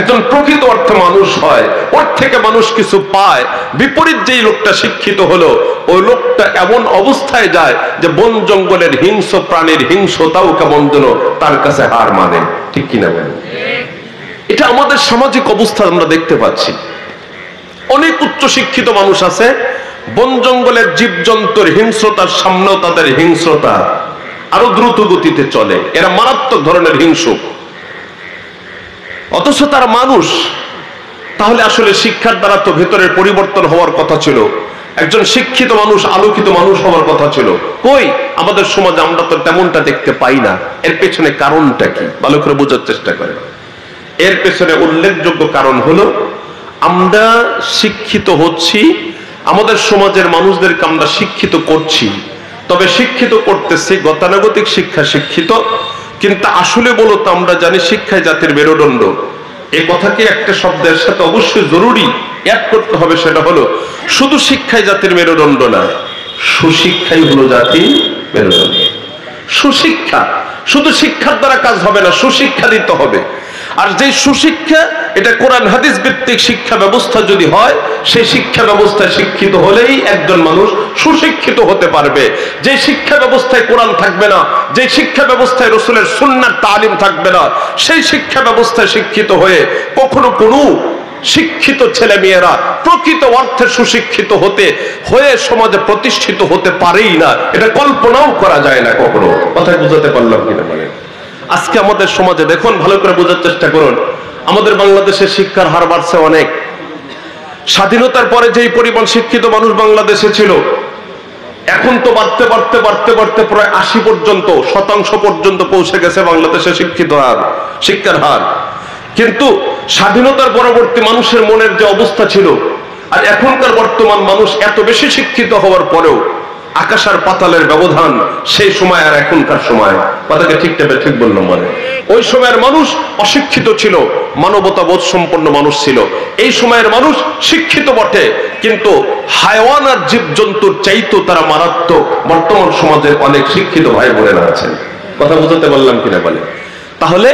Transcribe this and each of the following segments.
একজন প্রকৃত অর্থে মানুষ হয়, ওর থেকে মানুষ কিছু পায়। বিপরীত যেই লোকটা শিক্ষিত হলো, ওই লোকটা এমন অবস্থায় যায় যে বন জঙ্গলের হিংস্র প্রাণীর হিংস্রতাও কেমন যেন তার কাছে হার মানে। ঠিক কিনা বলেন? এটা আমাদের সামাজিক অবস্থা আমরা দেখতে পাচ্ছি। অনেক উচ্চ শিক্ষিত মানুষ আছে, বন জঙ্গলের জীবজন্তুর হিংস্রতার সামনেও তাদের হিংস্রতা আরো দ্রুত গতিতে চলে। এরা মারাত্মক ধরনের হিংসুক, অথচ তারা মানুষ। তাহলে আসলে শিক্ষার দ্বারা তো ভেতরের পরিবর্তন হওয়ার কথা ছিল, একজন শিক্ষিত মানুষ আলোকিত মানুষ হওয়ার কথা ছিল। কই আমাদের সমাজে আমরা তো তেমনটা দেখতে পাই না। এর পেছনে কারণটা কি ভালো করে বোঝার চেষ্টা করেন। এর পেছনে উল্লেখযোগ্য কারণ হলো, আমরা শিক্ষিত হচ্ছি, আমাদের সমাজের মানুষদেরকে আমরা শিক্ষিত করছি, তবে শিক্ষিত করতেছি গতানুগতিক শিক্ষা শিক্ষিত, কিন্তু আসলে বলতো আমরা জানি শিক্ষাই জাতির মেরুদণ্ড। এই কথাকে একটা শব্দের সাথে অবশ্যই জরুরি অ্যাড করতে হবে, সেটা হলো শুধু শিক্ষাই জাতির মেরুদণ্ড না, সুশিক্ষাই হলো জাতির মেরুদণ্ড। সুশিক্ষা, শুধু শিক্ষার দ্বারা কাজ হবে না, সুশিক্ষা দিতে হবে। আর যে সুশিক্ষা, এটা কোরআন হাদিস ভিত্তিক শিক্ষা ব্যবস্থা যদি হয়, সেই শিক্ষা ব্যবস্থায় শিক্ষিত হলেই একজন মানুষ সুশিক্ষিত হতে পারবে। যে শিক্ষা ব্যবস্থায় কোরআন থাকবে না, যে শিক্ষা ব্যবস্থায় রাসূলের সুন্নাত তালিম থাকবে না, সেই শিক্ষা ব্যবস্থায় শিক্ষিত হয়ে কখনো কোনো শিক্ষিত ছেলে মেয়েরা প্রকৃত অর্থে সুশিক্ষিত হয়ে সমাজে প্রতিষ্ঠিত হতে পারেই না। এটা কল্পনাও করা যায় না কখনো। কথা বুঝাতে পারলাম কিনা বলে? আজকে আমাদের সমাজে দেখুন, ভালো করে বোঝার চেষ্টা করুন, আমাদের বাংলাদেশের শিক্ষার হার বাড়ছে অনেক। স্বাধীনতার পরে যেই পরিমাণ শিক্ষিত মানুষ বাংলাদেশে ছিল, এখন তো বাড়তে বাড়তে বাড়তে বাড়তে প্রায় 80% পর্যন্ত পৌঁছে গেছে বাংলাদেশের শিক্ষার হার। কিন্তু স্বাধীনতার পরবর্তী মানুষের মনের যে অবস্থা ছিল, আর এখনকার বর্তমান মানুষ এত বেশি শিক্ষিত হওয়ার পরেও আকাশ আর পাতালের ব্যবধান। সেই সময় আর এখনকার সময়, কথাকে ঠিক বললাম মানে, ওই সময়ের মানুষ অশিক্ষিত ছিল, মানবতা বোধ সম্পন্ন মানুষ ছিল। এই সময়ের মানুষ শিক্ষিত বটে, কিন্তু হায়াওয়ান আর জীবজন্তুর চাইতো তারা মারাত্মক বর্তমান সমাজে অনেক শিক্ষিত ভাই বোনেরা আছেন। কথা বুঝাতে পারলাম কিনা বলে? তাহলে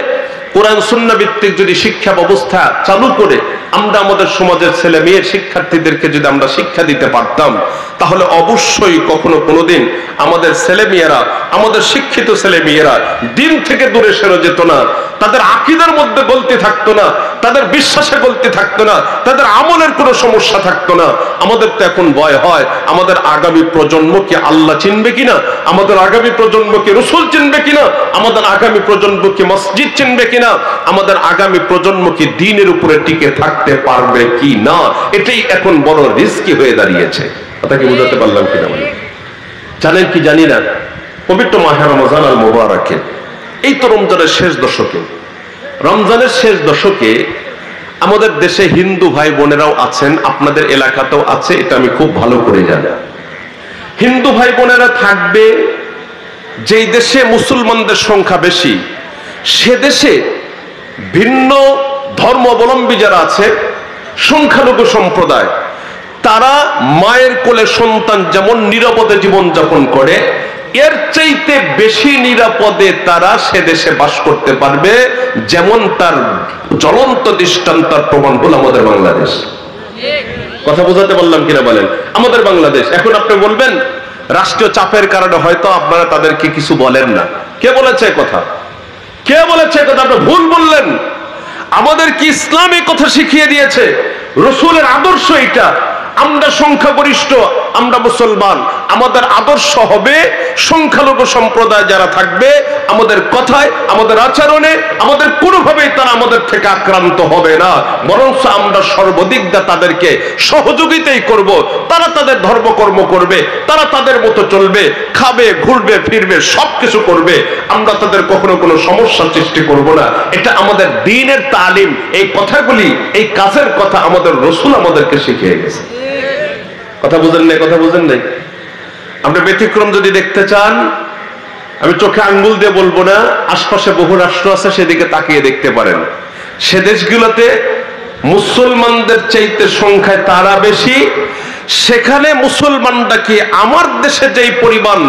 কোরআন সুন্নাহ ভিত্তিক যদি শিক্ষা ব্যবস্থা চালু করে আমরা আমাদের সমাজের ছেলে মেয়ের শিক্ষার্থীদেরকে যদি আমরা শিক্ষা দিতে পারতাম, তাহলে অবশ্যই কখনো কোনোদিন আমাদের ছেলে মেয়েরা, আমাদের শিক্ষিত ছেলে মেয়েরা দিন থেকে দূরে সরে যেত না। তাদের আকীদার মধ্যে গলতি থাকতো না, তাদের বিশ্বাসে গলতি থাকতো না, তাদের আমলের কোনো সমস্যা থাকতো না। আমাদের তো এখন ভয় হয়, আমাদের আগামী প্রজন্ম কি আল্লাহ চিনবে কিনা, আমাদের আগামী প্রজন্ম কি রাসূল চিনবে কিনা, আমাদের আগামী প্রজন্ম কি মসজিদ চিনবে কিনা, আমাদের আগামী প্রজন্ম কি দ্বীনের উপরে টিকে থাকতে পারবে কি না। এটাই এখন বড় রিস্কি হয়ে দাঁড়িয়েছে। কথা কি বুঝাতে পারলাম কিনা বলে? জানেন কি জানি না, পবিত্র মাহে রমজান আল মুবারাকে, এই তো রমজানের শেষ দশকে, রমজানের শেষ দশকে আমাদের দেশে হিন্দু ভাই বোনেরাও আছেন, আপনাদের এলাকাতেও আছে, এটা আমি খুব ভালো করে জানি। হিন্দু ভাই বোনেরা থাকবে যেই দেশে মুসলমানদের সংখ্যা বেশি, সে দেশে ভিন্ন ধর্মাবলম্বী যারা আছে, সংখ্যালঘু সম্প্রদায়, তারা মায়ের কোলে সন্তান যেমন নিরাপদে জীবন যাপন করে, এর চাইতে বেশি নিরাপদে তারা সে দেশে বাস করতে পারবে, যেমন তার জ্বলন্ত দৃষ্টান্ত প্রমাণ হল আমাদের বাংলাদেশ। কথা বোঝাতে বললাম কিনা বলেন? আমাদের বাংলাদেশ। এখন আপনি বলবেন রাষ্ট্রীয় চাপের কারণে হয়তো আপনারা তাদেরকে কিছু বলেন না। কে বলেছে কথা? কে বলেছে কথা? আপনি ভুল বললেন। আমাদের কি ইসলামী কথা শিখিয়ে দিয়েছে, রাসূলের আদর্শ এটা। আমরা সংখ্যাগরিষ্ঠ, আমরা মুসলমান, আমাদের আদর্শ হবে সংখ্যালঘু সম্প্রদায় যারা থাকবে, আমাদের কথায়, আমাদের আচরণে, আমাদের কোনোভাবেই তারা আমাদের থেকে আক্রান্ত হবে না, বরং আমরা সর্বদিক দিয়ে তাদেরকে সহযোগিতাই করব। তারা তাদের ধর্মকর্ম করবে, তারা তাদের মতো চলবে, খাবে, ঘুরবে, ফিরবে, সবকিছু করবে। আমরা তাদের কখনো কোনো সমস্যা সৃষ্টি করব না। এটা আমাদের দ্বীনের তালিম। এই কথাগুলি, এই কাজের কথা আমাদের রাসূল আমাদেরকে শিখিয়ে গেছে। কথা বুঝেন নাই? কথা বুঝেন নাই? আপনি ব্যতিক্রম যদি দেখতে চান, আমি চোখে আঙ্গুল দিয়ে বলবো না, আশপাশে বহু রাষ্ট্র আছে, সেদিকে তাকিয়ে দেখতে পারেন। সে দেশগুলোতে মুসলমানদের চাইতে সংখ্যায় তারা বেশি, সেখানে মুসলমানরা কি আমার দেশে যেই পরিমাণ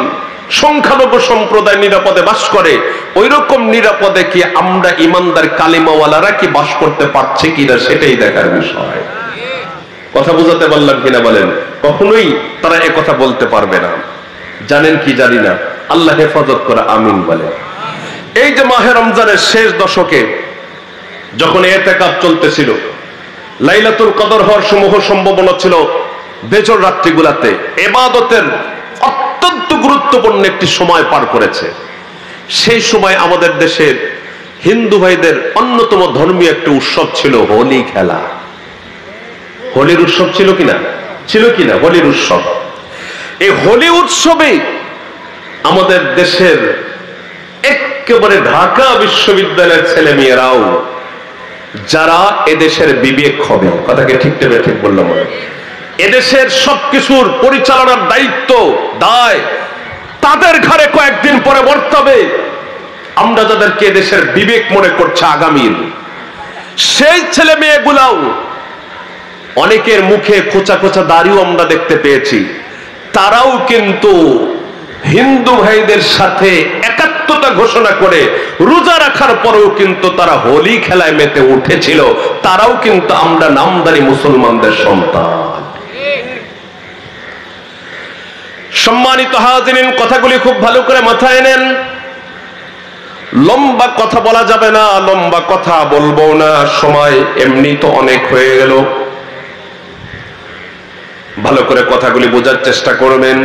সংখ্যালঘু সম্প্রদায় নিরাপদে বাস করে, ওই রকম নিরাপদে কি আমরা ইমানদার কালিমাওয়ালারা কি বাস করতে পারছে কিনা সেটাই দেখার বিষয়। কথা বুঝাতে পারলাম কিনা বলেন? কখনোই তারা এ কথা বলতে পারবে না। জানেন কি জানি না, আল্লাহ হেফাজত করে, আমিন বলে। এই যে মাহে রমজানের শেষ দশকে যখন ইতিকাফ চলতেছিল, লাইলাতুল কদর হওয়ার সমূহ সম্ভাবনা ছিল বেজর রাত্রিগুলাতে, ইবাদতের অত্যন্ত গুরুত্বপূর্ণ একটি সময় পার করেছে। সেই সময় আমাদের দেশের হিন্দু ভাইদের অন্যতম ধর্মীয় একটি উৎসব ছিল হোলি খেলা। হোলির উৎসব ছিল কিনা? ছিল কিনা হোলির উৎসব? এই হোলি উৎসবে আমাদের দেশের একেবারে ঢাকা বিশ্ববিদ্যালয়ের ছেলে মেয়েরাও, যারা এদেশের বিবেক হবে, কথাকে ঠিক নেবে ঠিক বললাম, এদেশের সবকিছুর পরিচালনার দায়িত্ব দায় তাদের ঘরে কয়েকদিন পরে বর্তাবে। আমরা যাদেরকে এদেশের বিবেক মনে করছে আগামীর, সেই ছেলে মেয়েগুলাও, অনেকের মুখে খোঁচা খোঁচা দাড়িও আমরা দেখতে পেয়েছি, তারাও কিন্তু হিন্দু ভাইদের সাথে একাত্মতা ঘোষণা করে রোজা রাখার পরেও কিন্তু তারা হোলি খেলায় মেতে উঠেছিল। তারাও কিন্তু আমরা নামদারি মুসলমানদের সন্তান। সম্মানিত হাজিরিন, কথাগুলি খুব ভালো করে মাথায় নেন। লম্বা কথা বলা যাবে না, লম্বা কথা বলবো না, সময় এমনি তো অনেক হয়ে গেল। ভালো করে কথাগুলি বোঝার চেষ্টা করবেন।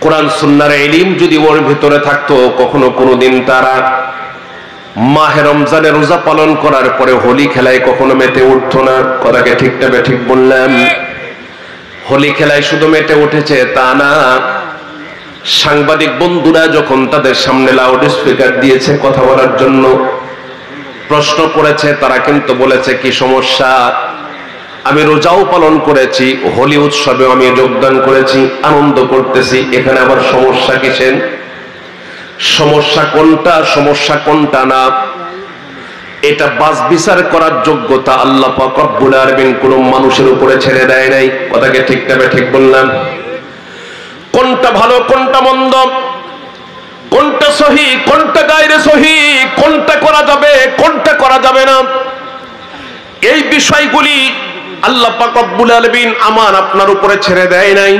কোরআন সুন্নাহর ইলম যদি ওর ভিতরে থাকতো, কখনো কোনোদিন তারা মাহে রমজানে রোজা পালন করার পরে হোলি খেলায় কখনো মেতে উঠতো না। কথাকে ঠিক না ঠিক বললাম? হোলি খেলায় শুধু মেতে উঠেছে তা না, সাংবাদিক বন্ধুরা যখন তাদের সামনে লাউড স্পিকার দিয়েছে কথা বলার জন্য, প্রশ্ন করেছে, তারা কিন্তু বলেছে কি সমস্যা? আমি রোজাও পালন করেছি, হোলি উৎসবে আমি যোগদান করেছি, আনন্দ করতেছি, এখানে আবার সমস্যা কিসের? সমস্যা কোনটা, সমস্যা কোনটা না, এটা বাস বিচার করার যোগ্যতা আল্লাহ পাক রব্বুল আলামিন কোন মানুষের উপরে ছেড়ে দেয় নাই। কথাকে ঠিক তবে ঠিক বললাম? কোনটা ভালো কোনটা মন্দ, কোনটা সহি কোনটা গায়রে সহি, কোনটা করা যাবে কোনটা করা যাবে না, এই বিষয়গুলি আল্লাহ পাক রব্বুল আলামিন আমার আপনার উপরে ছেড়ে দেয় নাই।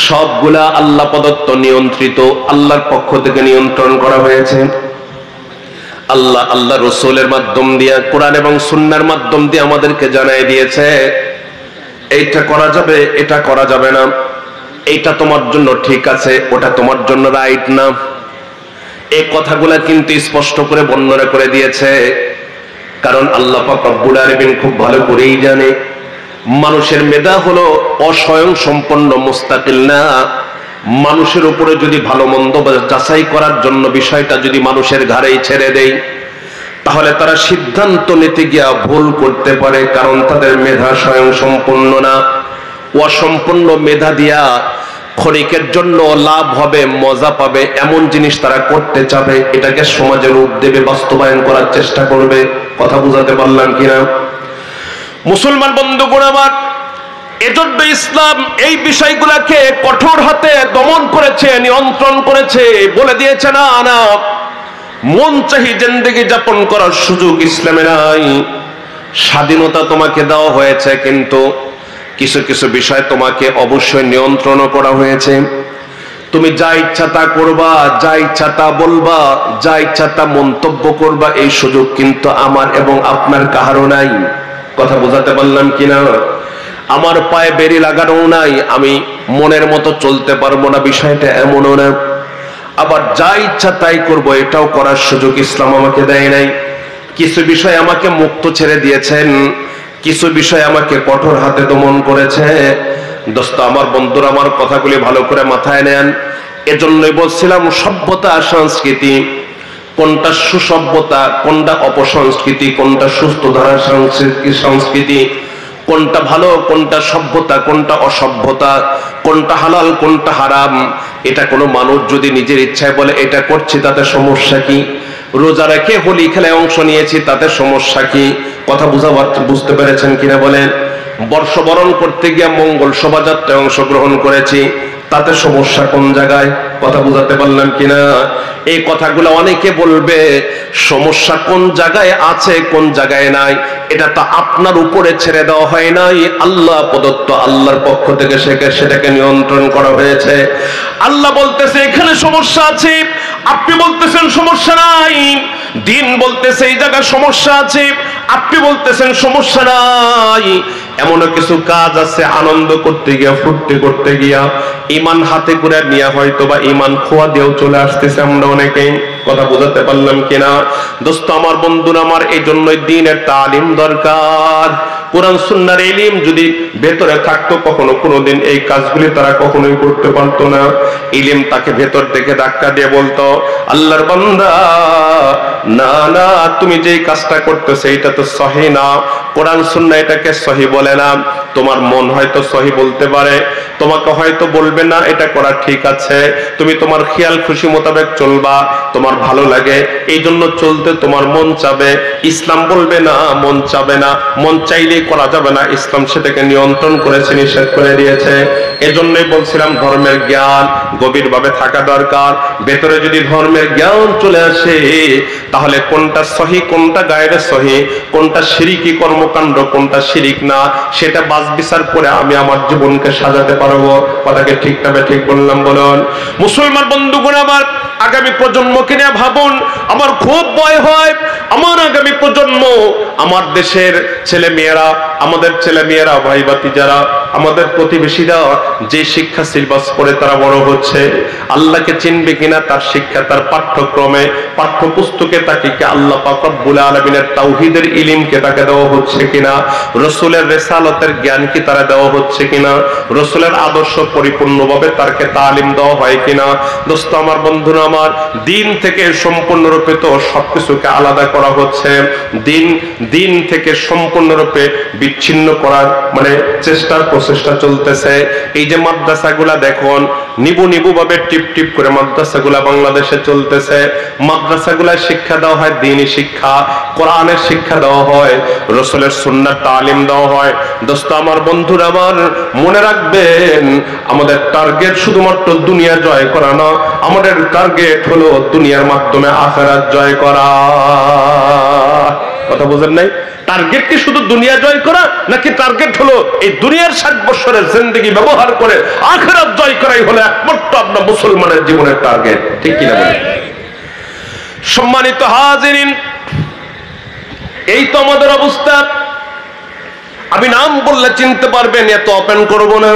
সবগুলা আল্লাহ প্রদত্ত, নিয়ন্ত্রিত, আল্লাহর পক্ষ থেকে নিয়ন্ত্রণ করা হয়েছে। আল্লাহ রাসূলের মাধ্যম দিয়ে, কোরআন এবং সুন্নাহর মাধ্যম দিয়ে আমাদেরকে জানাই দিয়েছে এইটা করা যাবে এটা করা যাবে না, এইটা তোমার জন্য ঠিক আছে ওটা তোমার জন্য রাইট না। এই কথাগুলা কিন্তু স্পষ্ট করে বর্ণনা করে দিয়েছে। কারণ আল্লাহ পাক রব্বুল আলামিন খুব ভালো করেই জানে মানুষের মেধা হলো অস্বয়ং সম্পন্ন, মুস্তাকিল না। মানুষের উপরে যদি ভালো মন্দ যাচাই করার জন্য বিষয়টা যদি মানুষের ঘাড়েই ছেড়ে দেয়, তাহলে তারা সিদ্ধান্ত নিতে গিয়া ভুল করতে পারে। কারণ তাদের মেধা স্বয়ং সম্পন্ন না। অসম্পূর্ণ মেধা দিয়া ক্ষণিকের জন্য লাভ হবে, মজা পাবে, এমন জিনিস তারা করতে চাবে, এটাকে সমাজে রূপ দেবে, বাস্তবায়ন করার চেষ্টা করবে। কথা বুঝাতে পারলাম কিনা? মুসলমান বন্ধুগণ আমার, এজন্য ইসলাম এই বিষয়গুলোকে কঠোর হাতে দমন করেছে, নিয়ন্ত্রণ করেছে, বলে দিয়েছে না না, মন চাহি জিন্দেগি যাপন করার সুযোগ ইসলামে নাই। স্বাধীনতা তোমাকে দেওয়া হয়েছে, কিন্তু কিছু কিছু বিষয় তোমাকে অবশ্যই নিয়ন্ত্রণ করা হয়েছে। তুমি যা ইচ্ছা তা করবা, যা ইচ্ছা তা বলবা, যা ইচ্ছা তা মন্তব্য করবা, এই সুযোগ কিন্তু আমার এবং আপনার কাহারও নাই। কথা বোঝাতে পারলাম কিনা? আমার পায়ে বেরি লাগানো নাই, আমি মনের মতো চলতে পারবো না, বিষয়টা এমনও না। আবার যা ইচ্ছা তাই করব, এটাও করার সুযোগ ইসলাম আমাকে দেয় নাই। কিছু বিষয় আমাকে মুক্ত ছেড়ে দিয়েছেন, কিছু বিষয় আমাকে কঠোর হাতে দমন করেছে। দোস্ত আমার, বন্ধুরা আমার, কথাগুলি ভালো করে মাথায় নেন। এজন্যই বলছিলাম সভ্যতা সংস্কৃতি, কোনটা সুসভ্যতা, কোনটা অপসংস্কৃতি, কোনটা সুস্থ ধারার সংস্কৃতি, কোনটা ভালো, কোনটা সভ্যতা, কোনটা অসভ্যতা, কোনটা হালাল, কোনটা হারাম, এটা কোনো মানুষ যদি নিজের ইচ্ছায় বলে এটা করছি তাতে সমস্যা কি? রোজা রেখে হোলি খেলায় অংশ নিয়েছি তাতে সমস্যা কি? কথা বুঝতে পেরেছেন কিনা বলেন? বর্ষবরণ করতে গিয়ে মঙ্গল শোভাযাত্রায় অংশগ্রহণ করেছি তাতে সমস্যা কোন জায়গায়? কথা বুঝাতে পারলাম কিনা? এই কথাগুলো অনেকে বলবে সমস্যা কোন জায়গায় আছে কোন জায়গায় নাই এটা তো আপনার উপরে ছেড়ে দেওয়া হয় নাই, আল্লাহ প্রদত্ত, আল্লাহর পক্ষ থেকে সেটাকে নিয়ন্ত্রণ করা হয়েছে। আল্লাহ বলতেছে এখানে সমস্যা আছে, আপনি বলতেছেন সমস্যা নাই। দিন বলতেছে এই জায়গায় সমস্যা আছে, আপনি বলতেছেন সমস্যা নাই। এমনও কিছু কাজ আছে আনন্দ করতে গিয়া, ফুর্তি করতে গিয়া ঈমান হাতে করে নিয়ে হয়তো বা ঈমান খোয়া দিয়েও চলে আসতেছে আমরা অনেকেই। কথা বুঝাতে পারলাম কিনা? দোস্ত আমার, বন্ধুরা আমার, এই জন্যই দ্বীনের তালিম দরকার। কোরআন সুন্নাহর ইলম যদি ভেতরে থাকতো, কখনো কোনোদিন এই কাজগুলি তারা কখনোই করতে পারতো না। ইলম তাকে ভেতর থেকে ধাক্কা দিয়ে বলতো, আল্লাহর বান্দা, না না, তুমি যেই কাজটা করতেছো এটা তো সহি না, কোরআন সুন্নাহ এটাকে সহি বলে না। তোমার মন হয়তো সহি বলতে পারে, তোমাকে হয়তো বলবে না এটা করা ঠিক আছে, তুমি তোমার খেয়াল খুশি মোতাবেক চলবা, তোমার ভালো লাগে এই জন্য চলতে তোমার মন চাবে। ইসলাম বলবে না, মন চাবে না, মন চাইলেই করা যাবে না, ইসলাম সেটাকে নিয়ন্ত্রণ করেছে, নিষেধ করে দিয়েছে। এজন্যই বলছিলাম ধর্মের জ্ঞান গভীরভাবে থাকা দরকার। ভেতরে যদি ধর্মের জ্ঞান চলে আসে, তাহলে কোনটা সহি, কোনটা গায়রে সহি, কোনটা শিরকি কর্মকাণ্ড, কোনটা শিরিক না, সেটা বাছ বিচার করে আমি আমার জীবনকে সাজাতে পারবো। কথাকে ঠিক তবে ঠিক বললাম? বলুন মুসলমান বন্ধুগণ আমার, আগামী প্রজন্মকে নিয়ে ভাবুন। আমার খুব ভয় হয় আমার আগামী প্রজন্ম, আমার দেশের ছেলে মেয়েরা, আমাদের ছেলে মেয়েরা, ভাই ভাতিজারা, আমাদের প্রতিবেশীরা যে শিক্ষা সিলেবাস পড়ে তারা বড় হচ্ছে, আল্লাহকে চিনবে কিনা তার শিক্ষা, তার পাঠ্যক্রমে, পাঠ্যপুস্তকে তাকে কি আল্লাহ পাক রব্বুল আলামিনের তাওহীদের ইলমকে তাকে দেওয়া হচ্ছে কিনা, রাসূলের রিসালাতের জ্ঞান কি তারা দেওয়া হচ্ছে কিনা, রাসূলের আদর্শ পরিপূর্ণভাবে তারকে তালিম দেওয়া হয় কিনা। দোস্ত আমার, বন্ধুরা আমার, দিন থেকে সম্পূর্ণরূপে তো সবকিছুকে আলাদা করা হচ্ছে, দিন থেকে সম্পূর্ণরূপে বিচ্ছিন্ন করার মানে প্রচেষ্টা চলতেছে। এই যে মাদ্রাসাগুলা দেখুন, নিবু ভাবে টিপ টিপ করে মাদ্রাসাগুলা বাংলাদেশে চলতেছে। মাদ্রাসাগুলায় শিক্ষা দেওয়া হয় দ্বীনি শিক্ষা, কোরআনের শিক্ষা দেওয়া হয়, রাসূলের সুন্নাহর তালিম দেওয়া হয়। দোস্ত আমার, বন্ধুরা আমার, মনে রাখবেন আমাদের টার্গেট শুধুমাত্র দুনিয়া জয় করা না, আমাদের টার্গেট হলো দুনিয়ার মাধ্যমে আখিরাত জয় করা। কথা বুঝেন নাই? টার্গেট কি শুধু দুনিয়া জয় করা, নাকি টার্গেট হলো এই দুনিয়ার 60 বছরের জিন্দেগি ব্যবহার করে আখিরাত জয় করাই হলো একমাত্র আপনার মুসলমানের জীবনের টার্গেট? ঠিক কিনা বলেন? সম্মানিত হাজিরিন, এই তো আমাদের অবস্থা। আমি নাম বললে চিনতে পারবেন, এত ওপেন করব না।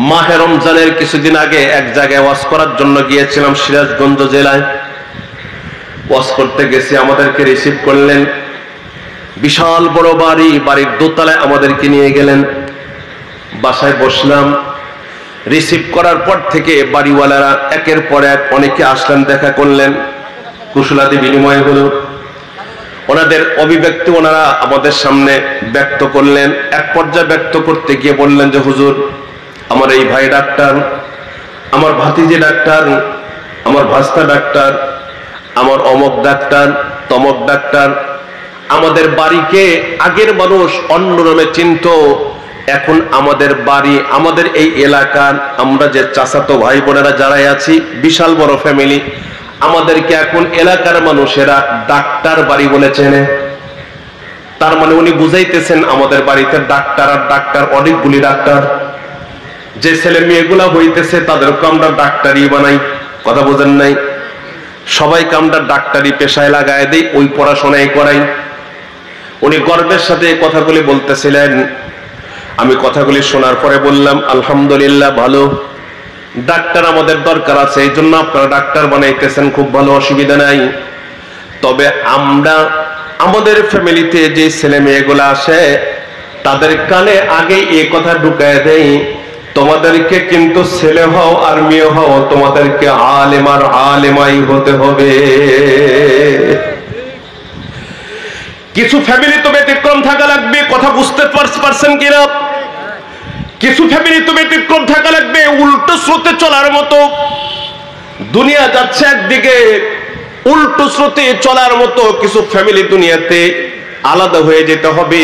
মাহে রমজানের কিছুদিন আগে এক জায়গায় ওয়াজ করার জন্য গিয়েছিলাম, সিরাজগঞ্জ জেলায় ওয়াজ করতে গেছি। আমাদেরকে রিসিভ করলেন, বিশাল বড় বাড়ি, বাড়ির দোতলায় আমাদেরকে নিয়ে গেলেন। বাসায় বসলাম। রিসিভ করার পর থেকে বাড়িওয়ালারা একের পর এক অনেকে আসলেন, দেখা করলেন, কুশলাদি বিনিময় হলো। ওনাদের অভিব্যক্তি ওনারা আমাদের সামনে ব্যক্ত করলেন। এক পর্যায়ে ব্যক্ত করতে গিয়ে বললেন যে হুজুর, আমার এই ভাই ডাক্তার, আমার ভাতিজি ডাক্তার, আমার ভাস্তা ডাক্তার, আমার অমক ডাক্তার, তমক ডাক্তার। আমাদের বাড়িকে আগের মানুষ অন্য নামে চিনত, এখন আমাদের বাড়ি, আমাদের এই এলাকার আমরা যে চাচাতো ভাই বোনেরা যারাই আছি, বিশাল বড় ফ্যামিলি, আমাদেরকে এখন এলাকার মানুষেরা ডাক্তার বাড়ি বলে চেনে। তার মানে উনি বুঝাইতেছেন আমাদের বাড়িতে ডাক্তার আর ডাক্তার, অনেকগুলি ডাক্তার। যে ছেলে মেয়েগুলা হইতেছে তাদেরকে আমরা ডাক্তারি বানাই। কথা বোঝেন নাই? সবাইকে আমরা ডাক্তারি পেশায় লাগায় দেই, ওই পড়াশোনায় করাই। উনি গর্বের সাথে কথাগুলি বলতেছিলেন। আমি কথাগুলি শোনার পরে বললাম, আলহামদুলিল্লাহ, ভালো, ডাক্তার আমাদের দরকার আছে, এই জন্য আপনারা ডাক্তার বানাইতেছেন, খুব ভালো, অসুবিধা নাই। তবে আমরা আমাদের ফ্যামিলিতে যে ছেলে মেয়েগুলো আসে তাদের কানে আগে এই কথা ঢুকায় দেই, তোমাদেরকে কিন্তু ছেলে হও আর মেয়ে হও, তোমাদেরকে আলেম আর আলেমাই হতে হবে। কিছু ফ্যামিলি তো ব্যতিক্রম থাকা লাগবে। কথা বুঝতে পারছেন কিনা? কিছু ফ্যামিলি তো ব্যতিক্রম থাকা লাগবে, উল্টো স্রোতে চলার মতো। দুনিয়া যাচ্ছে একদিকে, উল্টো স্রোতে চলার মতো কিছু ফ্যামিলি দুনিয়াতে আলাদা হয়ে যেতে হবে।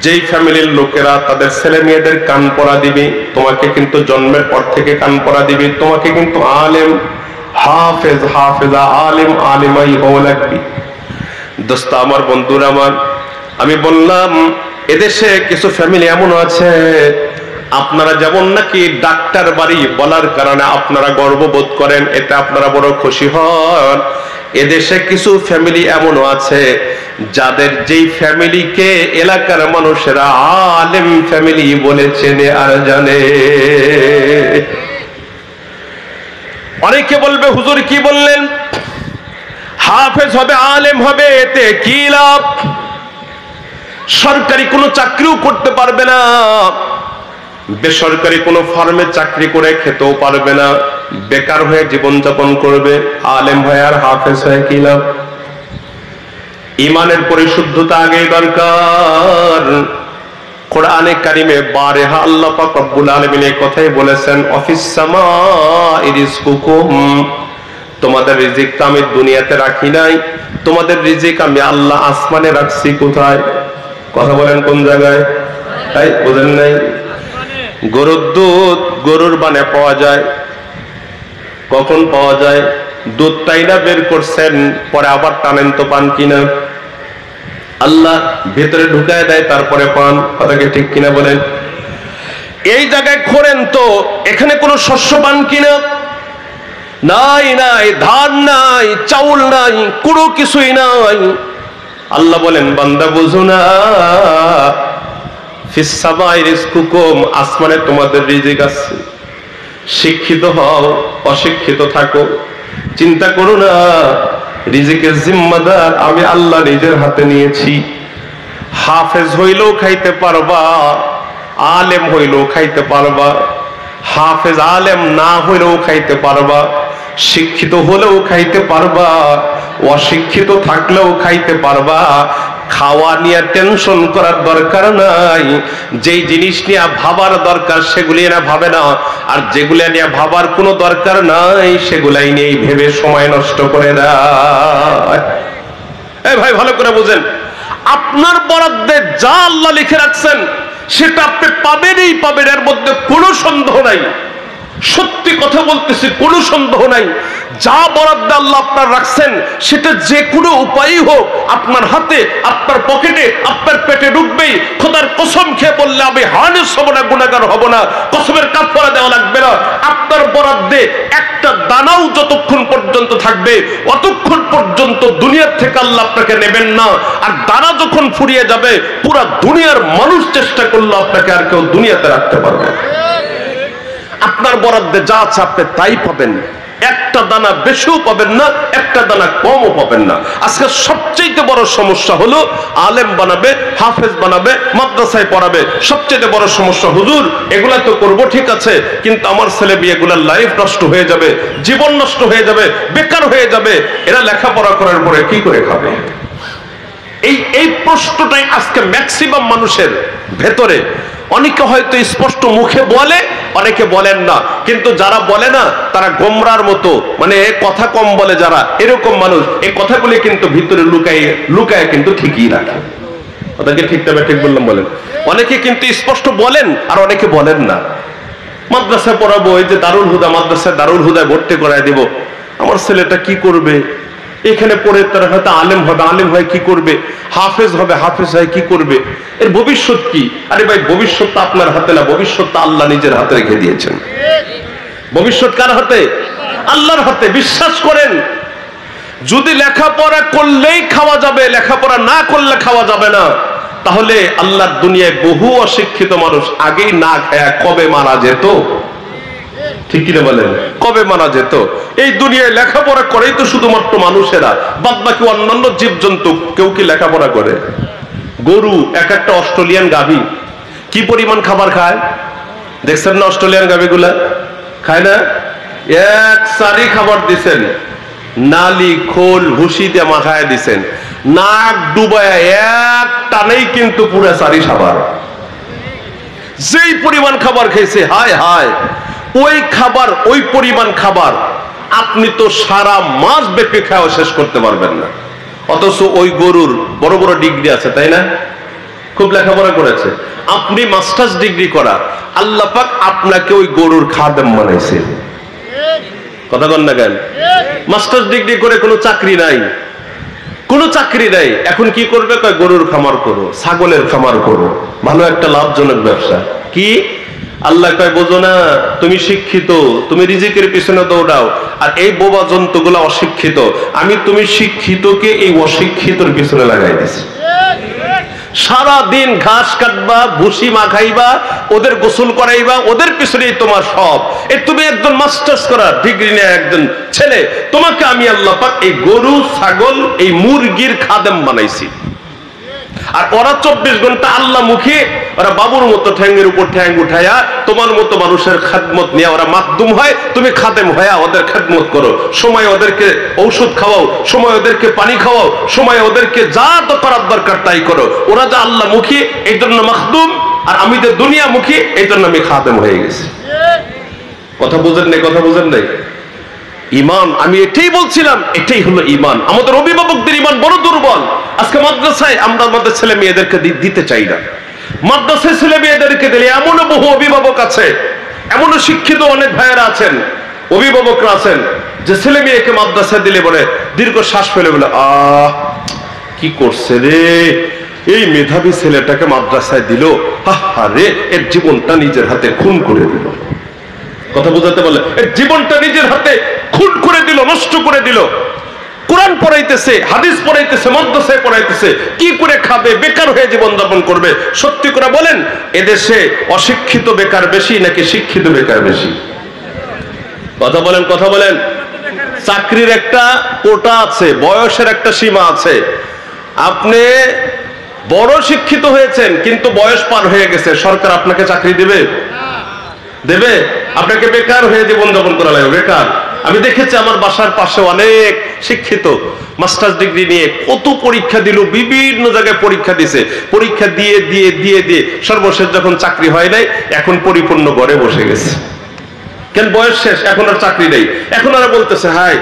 যেই ফ্যামিলির লোকেরা তাদের ছেলে মেয়েদের কান পড়া দিবে, তোমাকে কিন্তু জন্মের পর থেকে কান পড়া দিবে, তোমাকে কিন্তু আলেম, হাফেজ, হাফেজা, আলেম, আলিমাই হওয়া লাগবে। দোস্ত আমার, বন্ধুরা আমার, আমি বললাম এদেশে কিছু ফ্যামিলি এমন আছে, আপনারা যেমন নাকি ডাক্তার বাড়ি বলার কারণে আপনারা গর্ববোধ করেন, এটা আপনারা বড় খুশি হন, এদেশে কিছু ফ্যামিলি এমনও আছে যাদের যেই ফ্যামিলিকে এলাকার মানুষেরা আলেম ফ্যামিলি বলে চেনে আর জানে। অনেকে বলবে হুজুর কি বললেন, হাফেজ হবে, আলেম হবে, এতে কি লাভ? সরকারি কোনো চাকরিও করতে পারবে না, বেসরকারি কোনো ফার্মে চাকরি করে খেতেও পারবে না, বেকার হয়ে জীবনযাপন করবে। আলেম হয়ে আর হাফেজ হয়ে কি লাভ? ঈমানের পরিশুদ্ধতা আগেই দরকার। কোরআনে কারিমে বারেহা আল্লাহ পাক রব্বুল আলামিন এই কথাই বলেছেন, অফিস সামাই রিজকুকুম, তোমাদের রিজিক তো আমি দুনিয়াতে রাখি নাই, তোমাদের রিজিক আমি আল্লাহ আসমানে রাখছি। কোথায়? কথা বলেন কোন জায়গায়? তাই বুঝেন নাই? গরুর দুধ গরুর বানে পাওয়া যায়, কখন পাওয়া যায়? দুধটাই না বের করছেন, পরে আবার টানেন তো পান কিনা? আল্লাহ ভেতরে ঢুকায় দেয়, তারপরে পান। কথাকে ঠিক কিনা বলেন? এই জায়গায় খোরেন তো, এখানে কোনো শস্য পান কিনা? নাই, নাই, ধান নাই, চাউল নাই, কোনো কিছুই নাই। আল্লাহ বলেন বান্দা বুঝো না, ফিস সামাই রিজকুকুম, আসমানে তোমাদের রিজিক আছে। শিক্ষিত হও, অশিক্ষিত থাকো, চিন্তা করো না, রিজিকের জিম্মাদার আমি আল্লাহ নিজের হাতে নিয়েছি। হাফেজ হইলেও খাইতে পারবা, আলেম হইলেও খাইতে পারবা, হাফেজ আলেম না হইলেও খাইতে পারবা, শিক্ষিত হলেও খাইতে পারবা, অশিক্ষিত থাকলেও খাইতে পারবা। খাওয়া নিয়ে টেনশন করার দরকার নাই, যেই জিনিস নিয়ে ভাবার দরকার সেগুলি না ভাবে না, আর যেগুলো নিয়ে ভাবার কোনো দরকার নাই সেগুলাই নিয়ে ভেবে সময় নষ্ট করে দেয়। এই ভাই ভালো করে বুঝেন, আপনার বরাদ্দে যা আল্লাহ লিখে রাখছেন সেটা আপনি পাবেনই পাবেন, এর মধ্যে কোনো সন্দেহ নাই। সত্যি কথা বলতেছি, কোনো সন্দেহ নাই। যা বরাদ্দ আল্লাহ আপনার রাখছেন সেটা যে কোনো উপায়ই হোক আপনার হাতে, আপনার পকেটে, আপনার পেটে ঢুকবেই। খোদার কসম খেয়ে বললে আমি হানিস হব না, গুনাহগার হব না, কসমের কাফারা দেওয়া লাগবে না। আপনার বরাদ্দে একটা দানাও যতক্ষণ পর্যন্ত থাকবে অতক্ষণ পর্যন্ত দুনিয়ার থেকে আল্লাহ আপনাকে নেবেন না। আর দানা যখন ফুরিয়ে যাবে, পুরা দুনিয়ার মানুষ চেষ্টা করলে আপনাকে আর কেউ দুনিয়াতে রাখতে পারবে না। আপনার বরাদ্দে যা আছে আপনি তাই পাবেন, একটা দানা বেশিও পাবেন না, একটা দানা কমও পাবেন না। আজকে সবচেয়ে বড় সমস্যা হলো আলেম বানাবে, হাফেজ বানাবে, মাদ্রাসায় পড়াবে। সবচেয়ে বড় সমস্যা, হুজুর এগুলা তো করবো ঠিক আছে, কিন্তু আমার ছেলে মেয়ে এগুলার লাইফ নষ্ট হয়ে যাবে, জীবন নষ্ট হয়ে যাবে, বেকার হয়ে যাবে, এরা লেখাপড়া করার পরে কি করে খাবে? এই প্রশ্নটাই আজকে ম্যাক্সিমাম মানুষের ভেতরে। অনেকে হয়তো স্পষ্ট মুখে বলে, অনেকে বলেন না, কিন্তু যারা বলে না তারা গোমরার মতো, মানে কথা কম বলে যারা, এরকম মানুষ এই কথাগুলি কিন্তু ভিতরে লুকায় কিন্তু ঠিকই রাখে। ওদেরকে ঠিক তবে ঠিক বললাম বলেন? অনেকে কিন্তু স্পষ্ট বলেন আর অনেকে বলেন না। মাদ্রাসায় পড়াবো, এই যে দারুল হুদা মাদ্রাসায় দারুল হুদায় ভর্তি করায় দিব, আমার ছেলেটা কি করবে? এখানে পড়ে তারা হয়তো আলেম হবে, আলেম হয় কি করবে? হাফেজ হবে, হাফেজ হয় কি করবে? এর ভবিষ্যৎ কি? আরে ভাই, ভবিষ্যৎ আপনার হাতে না, ভবিষ্যৎ আল্লাহ নিজের হাতে রেখে দিয়েছেন। ভবিষ্যৎ কার হাতে? আল্লাহর হাতে। বিশ্বাস করেন, যদি লেখাপড়া করলেই খাওয়া যাবে, লেখাপড়া না করলে খাওয়া যাবে না, তাহলে আল্লাহর দুনিয়ায় বহু অশিক্ষিত মানুষ আগেই না খায়া কবে মারা যেত। ঠিক কিনা বলেন? কবে মারা যেত? এই দুনিয়ায় লেখাপড়া করেই তো শুধুমাত্র মানুষেরা, বাদ বাকি অন্যান্য জীবজন্তু কেউ কি লেখাপড়া করে? গরু, এক একটা অস্ট্রেলিয়ান গাভী কি পরিমাণ খাবার খায় দেখছেন না? অস্ট্রেলিয়ান গাভীগুলা খায় না? এক সারি খাবার দিছেন, নালি খোল ভুসি দিয়ে মাখায় দিছেন, নাক ডুবায় এক টানেই কিন্তু পুরো সারি খাবার। যেই পরিমাণ খাবার খেয়েছে, হায় হায়, ওই খাবার, ওই পরিমাণ খাবার আপনি তো সারা মাস ব্যাপী খাওয়া শেষ করতে পারবেন না। অথচ ওই গরুর বড় বড় ডিগ্রি আছে, তাই না? খুব লেখাপড়া করেছে, আপনি মাস্টার্স ডিগ্রি করা, আল্লাহ পাক আপনাকে ওই গরুর খাদেম বানাইছে। কথা বল না কেন? মাস্টার্স ডিগ্রি করে কোনো চাকরি নাই, কোনো চাকরি নাই, এখন কি করবে? কয় গরুর খামার করো, ছাগলের খামার করো, ভালো একটা লাভজনক ব্যবসা। কি আল্লাহ কয় বোঝো না, তুমি শিক্ষিত, তুমি রিজিকের পিছনে দৌড়াও, আর এই বোবা জন্তুগুলো অশিক্ষিত, আমি তুমি শিক্ষিতকে এই অশিক্ষিতর পিছনে লাগাই দিছি। সারা দিন ঘাস কাটবা, ভুসি মাখাইবা, ওদের গোসল করাইবা, ওদের পিছনেই তোমার সব। তুমি একজন মাস্টার্স করা ডিগ্রি নেয় একজন ছেলে, তোমাকে আমি আল্লাহ পাক এই গরু, ছাগল, এই মুরগির খাদেম বানাইছি। আর ওরা 24 ঘন্টা আল্লাহ মুখে, ওরা বাবুর মতো ঠ্যাঙ্গের উপর ঠ্যাং উঠায়া তোমার মতো মানুষের খেদমত নিয়ে ওরা মাধ্যম হয়, তুমি খাদেম হয়া ওদের খেদমত করো। সময় ওদেরকে ঔষধ খাওয়াও, সময় ওদেরকে পানি খাওয়াও, সময় ওদেরকে যা তো করার দরকার তাই করো। ওরা যা আল্লাহ মুখী এই জন্য মাখদুম, আর আমি যে দুনিয়া মুখী এই জন্য আমি খাদেম হয়ে গেছি। কথা বুঝেন নাই? কথা বুঝেন নাই? ইমান, আমি এটাই বলছিলাম, এটাই হলো ইমান। আমাদের অভিভাবকদের ইমান বড় দুর্বল। আজকে মাদ্রাসায় আমরা আমাদের ছেলে মেয়েদেরকে দিতে চাই না। মাদ্রাসায় ছেলে মেয়েদেরকে দিলে এমনও বহু অভিভাবক আছে, এমনও শিক্ষিত অনেক ভাইয়েরা আছেন, অভিভাবকরা আছেন, যে ছেলে মেয়েকে মাদ্রাসায় দিলে বলে দীর্ঘ শ্বাস ফেলে বলে, কি করছে রে, এই মেধাবী ছেলেটাকে মাদ্রাসায় দিল, হা রে, এর জীবনটা নিজের হাতে খুন করে দিল। কথা বোঝাতে বলে, এর জীবনটা নিজের হাতে খুন করে দিল, নষ্ট করে দিল। কোরআন পড়াইতেছে, হাদিস পড়াইতেছে, মাদ্রাসায় পড়াইতেছে, কি করে খাবে? বেকার হয়ে জীবন যাপন করবে। সত্যি করে বলেন, এদেশে অশিক্ষিত বেকার বেশি নাকি শিক্ষিত বেকার বেশি? কথা বলেন, কথা বলেন। চাকরির একটা কোটা আছে, বয়সের একটা সীমা আছে। আপনি বড় শিক্ষিত হয়েছেন কিন্তু বয়স পার হয়ে গেছে, সরকার আপনাকে চাকরি দেবে? দেবে? আপনাকে বেকার হয়ে জীবন যাপন করা লাগবে, বেকার। আমি দেখেছি আমার বাসার পাশে অনেক শিক্ষিত মাস্টার্স ডিগ্রি নিয়ে কত পরীক্ষা দিল, বিভিন্ন জায়গায় পরীক্ষা দিছে, পরীক্ষা দিয়ে দিয়ে দিয়ে দিয়ে সর্বশেষ যখন চাকরি হয় নাই, এখন পরিপূর্ণ ঘরে বসে গেছে। কেন? বয়স শেষ, এখন আর চাকরি নেই। এখন আর বলতেছে, হাই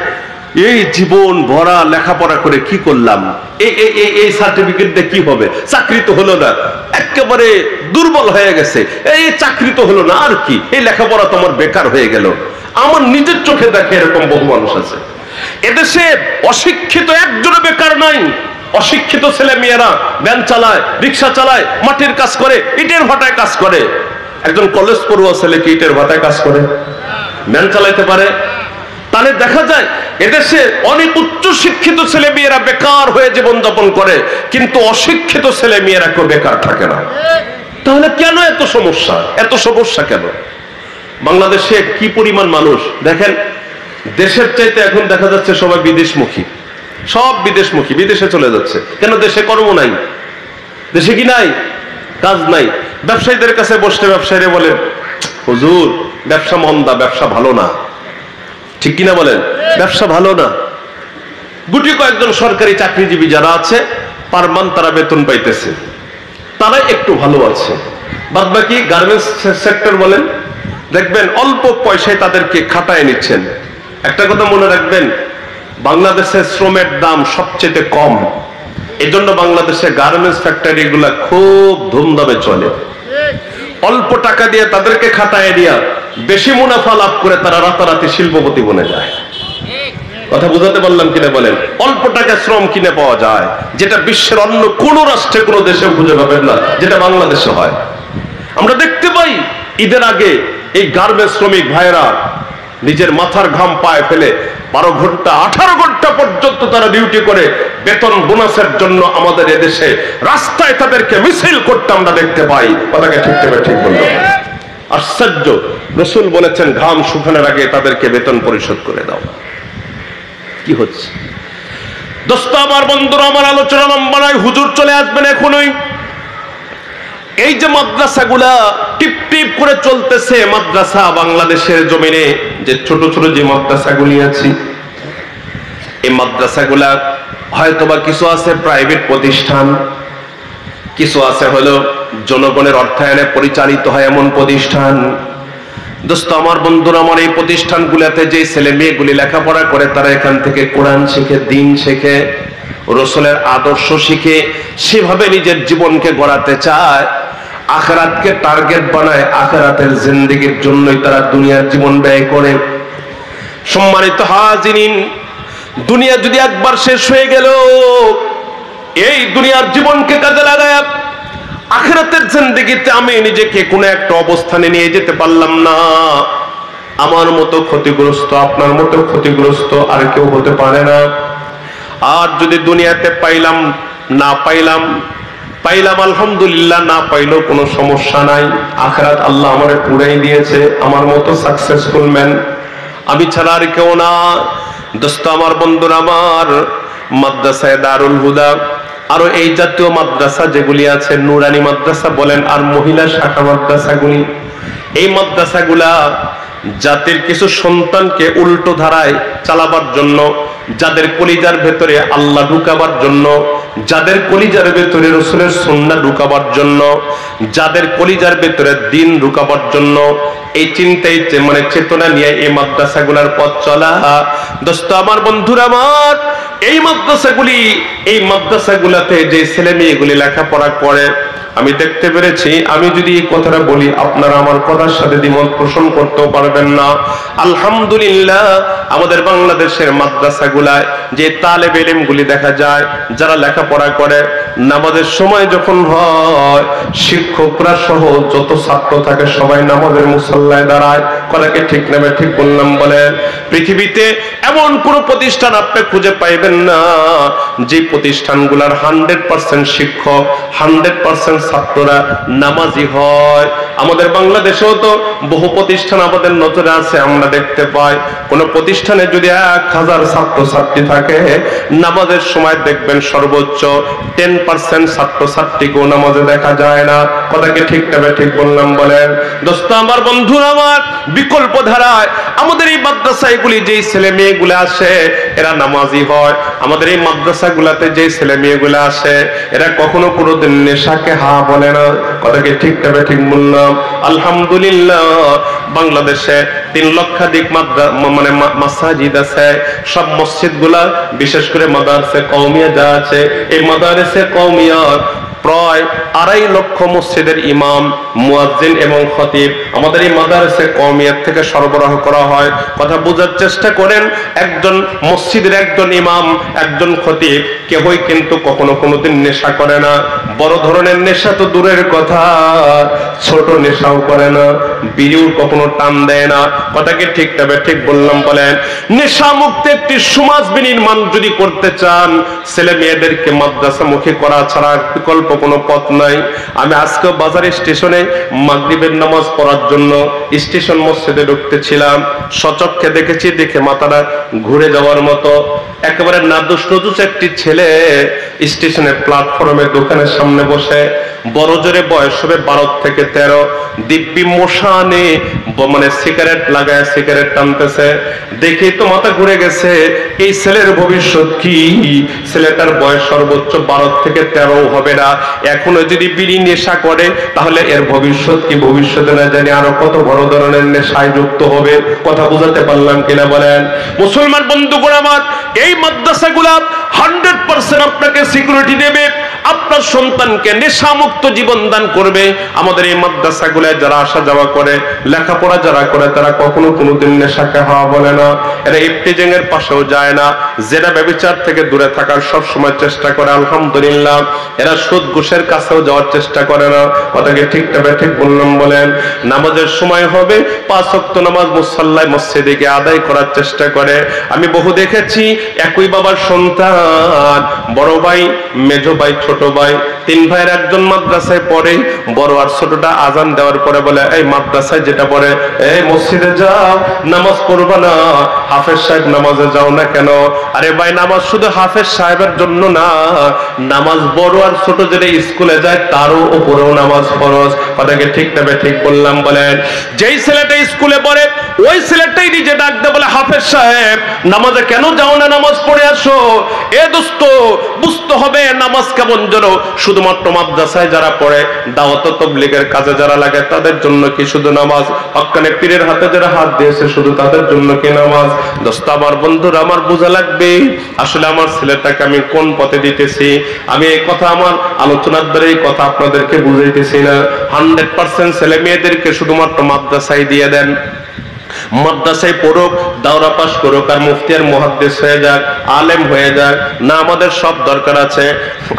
এই জীবন ভরা লেখাপড়া করে কি করলাম, এই সার্টিফিকেট দিয়ে কি হবে? চাকরি তো হলো না, একেবারে দুর্বল হয়ে গেছে, এই চাকরি তো হলো না, আর কি, এই লেখাপড়া তোমার বেকার হয়ে গেল। আমার নিজের চোখে দেখে এরকম বহু মানুষ আছে। এদেশে অশিক্ষিত একজনও বেকার নাই। অশিক্ষিত ছেলে মেয়েরা ভ্যান চালায়, রিক্সা চালায়, মাটির কাজ করে, ইটের ভাটায় কাজ করে। একজন কলেজ পড়ুয়া ছেলে কি ইটের ভাটায় কাজ করে? ভ্যান চালাইতে পারে? তাহলে দেখা যায় এদেশে অনেক উচ্চ শিক্ষিত ছেলে মেয়েরা বেকার হয়ে জীবন যাপন করে, কিন্তু অশিক্ষিত ছেলে মেয়েরা কেউ বেকার থাকে না। তাহলে কেন এত সমস্যা? এত সমস্যা কেন? বাংলাদেশে কি পরিমাণ মানুষ দেখেন, দেশের চাইতে এখন দেখা যাচ্ছে সবাই বিদেশমুখী, সব বিদেশমুখী, বিদেশে চলে যাচ্ছে। কেন? দেশে কর্ম নাই, দেশে কি নাই? কাজ নাই। ব্যবসায়ীদের কাছে বসতে ব্যবসায়ীরা বলেন, হুজুর ব্যবসা মন্দা, ব্যবসা ভালো না। ঠিক কিনা বলেন? ব্যবসা ভালো না। গুটি কয়েকজন সরকারি চাকরিজীবী যারা আছে, পার মান্থ তারা বেতন পাইতেছে, তারাই একটু ভালো আছে। বাদ বাকি গার্মেন্টস সেক্টর বলেন, দেখবেন অল্প পয়সায় তাদেরকে খাটায় নিচ্ছেন। একটা কথা মনে রাখবেন, বাংলাদেশের শ্রমের দাম সবচেয়ে কম, এজন্য বাংলাদেশে গার্মেন্টস ফ্যাক্টরি গুলা খুব ধুমধামে চলে। অল্প টাকা দিয়ে তাদেরকে খাটায় দিয়া বেশি মুনাফা লাভ করে তারা রাতারাতি শিল্পপতি বনে যায়। কথা বুঝাতে পারলাম কিনা বলেন? অল্প টাকা শ্রম কিনে পাওয়া যায়, যেটা বিশ্বের অন্য কোন রাষ্ট্রে কোন দেশে খুঁজে পাবেন না, যেটা বাংলাদেশে হয়। আমরা দেখতে পাই ঈদের আগে এই গার্মেন্টস শ্রমিক ভাইরা নিজের মাথার ঘাম পায়ে ফেলে 12 ঘন্টা 18 ঘন্টা পর্যন্ত তারা ডিউটি করে বেতন বোনাসের জন্য আমাদের এদেশে রাস্তায় তাদেরকে মিছিল করতে আমরা দেখতে পাই। কথাকে ঠিক করে ঠিক বলল। আশ্চর্য, রাসূল বলেছেন ঘাম শুকানোর আগে তাদেরকে বেতন পরিশোধ করে দাও। কি হচ্ছে? দোস্ত আমার, বন্ধুরা আমার, আলোচনা লম্বা নয়, হুজুর চলে আসবেন এখনই। এই যে মাদ্রাসাগুলা টিপ টিপ করে চলতেছে, মাদ্রাসা বাংলাদেশের জমিনে যে ছোট ছোট যে মাদ্রাসাগুলি আছে, এই মাদ্রাসাগুলা হয়তোবা কিছু আছে প্রাইভেট প্রতিষ্ঠান, কিছু আছে হলো জনগণের অর্থায়নে পরিচালিত হয় এমন প্রতিষ্ঠান। দোস্ত আমার, বন্ধুরা আমার, এই প্রতিষ্ঠানগুলোতে যে ছেলে মেয়েগুলি লেখাপড়া করে তারা এখান থেকে কোরআন শেখে, দিন শেখে, রাসূলের আদর্শ শিখে সেভাবে নিজের জীবনকে গড়াতে চায়, আখিরাতকে টার্গেট বানায়, আখিরাতের জিন্দেগির জন্যই তারা দুনিয়ার জীবন ব্যয় করে। সম্মানিত হাজিরিন, দুনিয়া যদি একবার শেষ হয়ে গেল, এই দুনিয়ার জীবনকে কাজে লাগায় আখিরাতের জিন্দেগিতে আমি নিজেকে কোনো একটা অবস্থানে নিয়ে যেতে পারলাম না, আমার মতো ক্ষতিগ্রস্ত, আপনার মতো ক্ষতিগ্রস্ত আর কেউ হতে পারে না। আর যদি দুনিয়াতে পাইলাম না পাইলাম আলহামদুলিল্লাহ, না পাইলেও কোনো সমস্যা নাই, আখিরাত আল্লাহ আমারে পুরাই দিয়েছে, আমার মতো সাকসেসফুল ম্যান আমি ছাড়া আর কেউ না। দোস্ত আমার, বন্ধুরা আমার, মাদ্রাসায়ে দারুল হুদা আরো এই জাতীয় মাদ্রাসা যেগুলি আছে, নুরানি মাদ্রাসা বলেন আর মহিলা শাখা মাদ্রাসাগুলি, এই মাদ্রাসাগুলা জাতির কিছু সন্তানকে উল্টো ধারায় চালাবার জন্য, যাদের কলিজার ভেতরে আল্লাহ ঢুকাবার জন্য, যাদের কলিজার ভেতরে রাসূলের সুন্নাহ ঢুকাবার জন্য, যাদের কলিজার ভেতরে দ্বীন ঢুকাবার জন্য, এই চিন্তাই মানে চেতনা নিয়ে এই মাদ্রাসাগুলোর পথ চলা। দোস্ত আমার, বন্ধুরা আমার, এই মাদ্রাসাগুলাতে যে ছেলে মেয়েগুলি লেখাপড়া করে, আমি দেখতে পেরেছি, আমি যদি এই কথাটা বলি আপনারা আমার কথার সাথে দ্বিমত পোষণ করতেও পারবেন না। আলহামদুলিল্লাহ, আমাদের বাংলাদেশের মাদ্রাসাগুলায় যে তালেবে ইলমগুলি দেখা যায়, যারা লেখাপড়া করে, নামাজের সময় যখন হয়, শিক্ষকরা সহ যত ছাত্র থাকে সবাই নামাজের মুসল্লায় দাঁড়ায়। কথাকে ঠিক নেবে ঠিক বললাম বলেন? পৃথিবীতে এমন কোন প্রতিষ্ঠান আপনি খুঁজে পাইবেন না যে প্রতিষ্ঠানগুলার 100% শিক্ষক, 100% ছাত্ররা নামাজি হয়। আমাদের বাংলাদেশেও তো বহু প্রতিষ্ঠান আমাদের নজরে আছে, আমরা দেখতে পাই কোন প্রতিষ্ঠানে যদি 1000 ছাত্র ছাত্রী থাকে, নামাজের সময় দেখবেন সর্বোচ্চ 10% ছাত্র ছাত্রীকেও নামাজে দেখা যায় না। কথাকে ঠিক নেবে ঠিক বললাম বলেন? দোস্ত আমার, বন্ধুরা আমার, বিকল্প ধারায় আমাদের এই মাদ্রাসাগুলি যেই ছেলে মেয়েগুলো আসে এরা নামাজি হয়। আমাদের এই মাদ্রাসাগুলাতে যে ছেলে মেয়েগুলো আসে এরা কখনো কোনোদিন নেশাকে হা বলে না। কথাকে ঠিক নেবে ঠিক বললাম? আলহামদুলিল্লাহ, বাংলাদেশে 3 লক্ষাধিক মানে মাসাজিদ আছে। সব মসজিদগুলা, বিশেষ করে মাদারসে কওমিয়া যা আছে, এই মাদারসে কওমিয়া প্রায় 2.5 লক্ষ মসজিদের ইমাম, মুয়াজ্জিন এবং খতিব আমাদের এই মাদ্রাসা কওমিয়াত থেকে সরবরাহ করা হয়। কথা বোঝার চেষ্টা করেন, একজন মসজিদের একজন ইমাম, একজন খতিব কেউই কিন্তু কখনো কোনোদিন নেশা করে না। বড় ধরনের নেশা তো দূরের কথা, ছোট নেশাও করে না, বিড়িও কখনো টান দেয় না। কথাকে ঠিক তবে ঠিক বললাম বলেন? নেশা মুক্ত একটি সমাজ বিনির্মাণ যদি করতে চান, ছেলে মেয়েদেরকে মাদ্রাসামুখী করা ছাড়া বিকল্প কোনো পথ নাই। আমি আজকে বাজার স্টেশনে মাগরিবের নামাজ পড়ার জন্য স্টেশন মসজিদে ঢুকতেছিলাম, সচক্ষে দেখেছি, দেখে মাথাটা ঘুরে যাওয়ার মতো। একেবারে নাদুস নদুস একটি ছেলে স্টেশনের প্ল্যাটফর্মের দোকানের সামনে বসে, বড় জোরে বয়স হবে 12 থেকে 13, দিব্যি মশানে মানে সিগারেট লাগায় সিগারেট টানতেছে। দেখে তো মাথা ঘুরে গেছে, এই ছেলের ভবিষ্যৎ কি? ছেলেটার বয়স সর্বোচ্চ 12 থেকে 13 হবে না, এখনো যদি বিড়ি নেশা করে তাহলে এর ভবিষ্যৎ কি? ভবিষ্যতে না জানি আরো কত বড় ধরনের নেশায় যুক্ত হবে। কথা বুঝাতে পারলাম কিনা বলেন? মুসলমান বন্ধুগণ আমার, এই মাদ্রাসাগুলা 100% আপনাকে সিকিউরিটি দেবে, আপনার সন্তানকে নেশামুক্ত জীবন দান করবে। আমাদের এই মাদ্রাসাগুলায় যারা আসা যাওয়া করে, লেখাপড়া যারা করে, তারা কখনো কোনোদিন নেশাকে হাওয়া বলে না। এরা ইফতিজিং এর পাশেও যায় না, জেনা ব্যভিচার থেকে দূরে থাকার সব সময় চেষ্টা করে। আলহামদুলিল্লাহ, এরা সুদ ঘুষের কাছেও যাওয়ার চেষ্টা করে না। কথাকে ঠিক তবে ঠিক বললাম বলেন? নামাজের সময় হবে 5 ওয়াক্ত নামাজ মুসল্লায় মসজিদে গিয়ে আদায় করার চেষ্টা করে। আমি বহু দেখেছি, একই বাবার সন্তান, বড় ভাই, মেজো ভাই, ছোট ভাই, 3 ভাইয়ের একজন মাদ্রাসায় পড়ে। বড় আর ছোটটা আজান দেওয়ার পরে বলে, এই মাদ্রাসায় যেটা পড়ে, এই মসজিদে যাও, নামাজ পড়বা না? হাফেজ সাহেব নামাজে যাও না কেন? আরে ভাই, নামাজ শুধু হাফেজ সাহেবের জন্য না, নামাজ বড় আর ছোট যেটা স্কুলে যায় তারও উপরেও নামাজ ফরজ। কথাকে ঠিক তবে ঠিক বললাম বলেন? যেই ছেলেটা স্কুলে পড়ে ওই ছেলেটাই নিজে ডাকতে বলে, হাফেজ সাহেব নামাজে কেন যাও না? নামাজ পড়ে আসো। এ দোস্ত, বুঝতে হবে নামাজ কেমন যেন শুধুমাত্র মাদ্রাসায় যারা পড়ে, দাওয়াত ও তাবলীগের কাজে যারা লাগে তাদের জন্য কি শুধু নামাজ? হক্কানি পীরের হাতে যারা হাত দিয়েছে শুধু তাদের জন্য কি নামাজ? দোস্ত আমার, বন্ধুরা আমার, বোঝা লাগবে আসলে আমার ছেলেটাকে আমি কোন পথে দিতেছি। আমি এই কথা আমার আলোচনার দ্বারা এই কথা আপনাদেরকে বুঝাইতেছি না। 100% ছেলে মেয়েদেরকে শুধুমাত্র মাদ্রাসায় দিয়ে দেন, মাদ্রাসায় পড়ুক, দাওরা পাস করুক, আর মুফতি আর মুহাদ্দিস হয়ে যাক, আলেম হয়ে যাক। না, আমাদের সব দরকার আছে।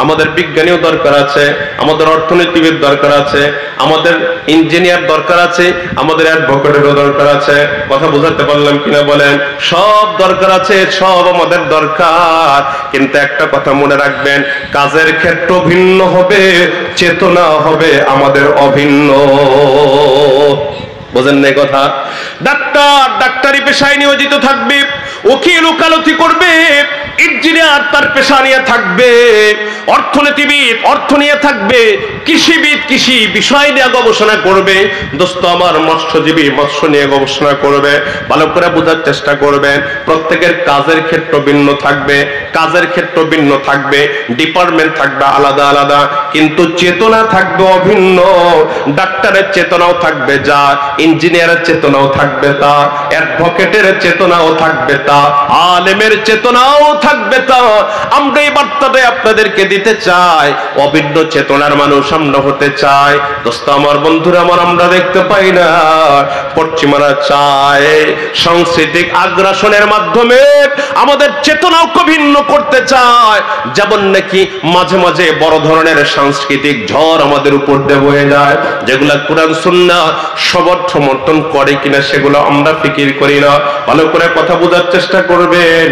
আমাদের বিজ্ঞানীও দরকার আছে, আমাদের অর্থনীতিবিদ দরকার আছে, আমাদের ইঞ্জিনিয়ার দরকার আছে, আমাদের অ্যাডভোকেটেরও দরকার আছে। কথা বুঝাতে পারলাম কিনা বলেন? সব দরকার আছে, সব আমাদের দরকার। কিন্তু একটা কথা মনে রাখবেন, কাজের ক্ষেত্র ভিন্ন হবে, চেতনা হবে আমাদের অভিন্ন। বোঝেন না কথা? ডাক্তার ডাক্তারি পেশায় নিয়োজিত থাকবে, উকিল ওকালতি করবে, ইঞ্জিনিয়ার তার পেশা নিয়ে থাকবে, অর্থনীতিবিদ অর্থ নিয়ে থাকবে, কৃষিবিদ কৃষি বিষয় নিয়ে গবেষণা করবে। দোস্ত আমার, মৎস্যজীবী মৎস্য নিয়ে গবেষণা করবে। ভালো করে বোঝার চেষ্টা করবেন, প্রত্যেকের কাজের ক্ষেত্র ভিন্ন থাকবে, কাজের ক্ষেত্র ভিন্ন থাকবে, ডিপার্টমেন্ট থাকবে আলাদা আলাদা, কিন্তু চেতনা থাকবে অভিন্ন। ডাক্তারের চেতনাও থাকবে যা, ইঞ্জিনিয়ারের চেতনাও থাকবে তা, অ্যাডভোকেটের চেতনাও থাকবে তা, আলেমের চেতনাও থাকবে তা। আমরা এই বার্তাটাই আপনাদেরকে দিতে চাই, অভিন্ন চেতনার মানুষ আমরা হতে চাই। দোস্ত আমার, বন্ধুরা আমার, আমরা দেখতে পাই না পশ্চিমারা চায় সাংস্কৃতিক আগ্রাসনের মাধ্যমে আমাদের চেতনাকে ভিন্ন করতে চায়। যেমন নাকি মাঝে মাঝে বড় ধরনের সাংস্কৃতিক ঝড় আমাদের উপর দিয়ে বয়ে যায়, যেগুলা কুরআন সুন্নাহ সমর্থন করে কিনা সেগুলো আমরা ফিকির করি না। ভালো করে কথা বোঝার চেষ্টা করবেন,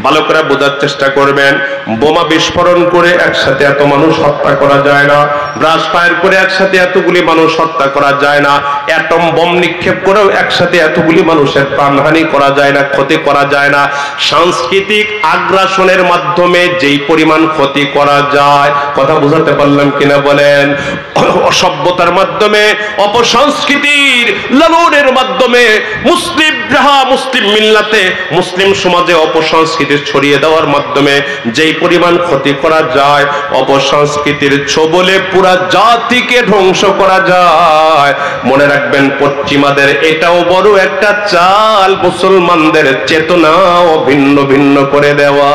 ভালো করে বোঝার চেষ্টা করবেন। বোমা বিস্ফোরণ করে একসাথে এত মানুষ হত্যা করা যায় না, ব্রাশ ফায়ার করে একসাথে এতগুলি মানুষ হত্যা করা যায় না, অ্যাটম বোম নিক্ষেপ করেও একসাথে এতগুলি মানুষের প্রাণহানি করা যায় না, ক্ষতি করা যায় না। সাংস্কৃতিক আগ্রাসনের মাধ্যমে যেই পরিমাণ ক্ষতি করা যায়, কথা বুঝাতে পারলাম কিনা বলেন? অসভ্যতার মাধ্যমে, অপসংস্কৃতির লালনের মাধ্যমে, মুসলিম মিল্লাতে, মুসলিম সমাজে অপসংস্কৃতি ছড়িয়ে দেওয়ার মাধ্যমে যেই পরিমাণ ক্ষতি করা যায়, অপসংস্কৃতির ছোবলে পুরা জাতিকে ধ্বংস করা যায়। মনে রাখবেন, পশ্চিমাদের এটাও বড় একটা চাল, মুসলমানদের চেতনাও ভিন্ন ভিন্ন করে দেওয়া।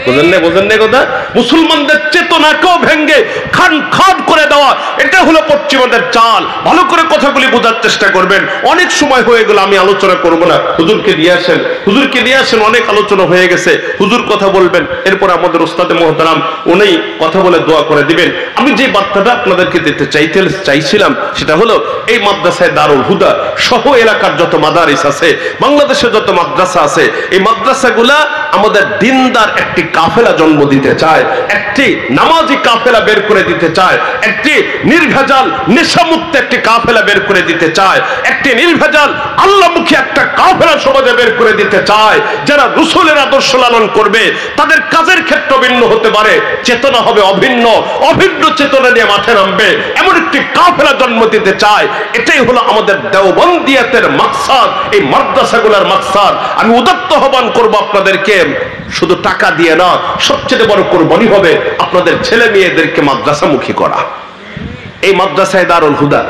বোঝেন না কথা? মুসলমানদের চেতনাকেও ভেঙ্গে খান খান করে দেওয়া, এটা হলো পশ্চিমাদের চাল। ভালো করে কথাগুলি বোঝার চেষ্টা করবেন। অনেক সময় হয়ে গেল, আমি আলোচনা করব না। হুজুরকে দিয়ে আসেন, হুজুরকে দিয়ে আসেন, অনেক আলোচনা হয়ে গেছে। হুজুর কথা বলবেন, এরপর আমাদের উস্তাদে মুহতারাম উনি কথা বলে দোয়া করে দিবেন। আমি যে বার্তাটা আপনাদেরকে দিতে চাইছিলাম সেটা হলো, এই মাদ্রাসায় দারুল হুদা সহ এলাকার যত মাদারিস আছে, বাংলাদেশে যত মাদ্রাসা আছে, এই মাদ্রাসাগুলা আমাদের দিনদার একটি কাফেলা জন্ম দিতে চায়, একটি নামাজি কাফেলা বের করে দিতে চায়, একটি নির্ভেজাল নেশামুক্ত একটি কাফেলা বের করে দিতে চায়, একটি নির্ভেজাল আল্লাহমুখী একটা কাফেলা সমাজে বের করে দিতে চায়। যারা রাসূলের আদর্শ লালন করবে, তাদের কাজের ক্ষেত্র ভিন্ন হতে পারে, চেতনা হবে অভিন্ন, অভিন্ন চেতনা নিয়ে মাঠে নামবে, এমন একটি কাফেলা জন্ম দিতে চায়। এটাই হলো আমাদের দেওবন্দিয়াতের মাকসাদ, এই মাদ্রাসাগুলোর মাকসাদ। আমি উদাত্ত আহ্বান করব আপনাদেরকে, শুধু টাকা দিয়ে না, সবচেয়ে বড় কোরবানি হবে আপনাদের ছেলে মেয়েদেরকে মাদ্রাসামুখী করা। এই মাদ্রাসায় দারুল হুদা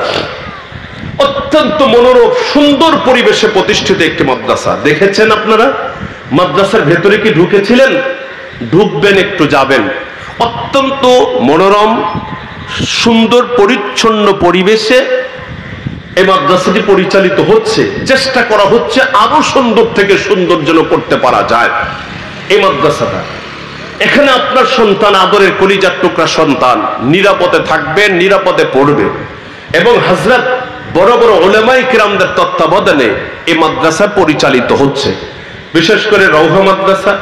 অত্যন্ত মনোরম সুন্দর পরিবেশে প্রতিষ্ঠিত একটি মাদ্রাসা। দেখেছেন আপনারা? মাদ্রাসার ভেতরে কি ঢুকেছিলেন? ঢুকবেন, একটু যাবেন। অত্যন্ত মনোরম সুন্দর পরিচ্ছন্ন পরিবেশে এই মাদ্রাসাটি পরিচালিত হচ্ছে। চেষ্টা করা হচ্ছে আরো সুন্দর থেকে সুন্দর যেন করতে পারা যায় এই মাদ্রাসাটা। এখানে আপনার সন্তান, আদরের কলিজার টুকরা সন্তান নিরাপদে থাকবে, নিরাপদে পড়বে, এবং হযরত বড় বড় উলামায়ে কিরামদের তত্ত্বাবধানে এই মাদ্রাসা পরিচালিত হচ্ছে। বিশেষ করে রওহা মাদ্রাসা,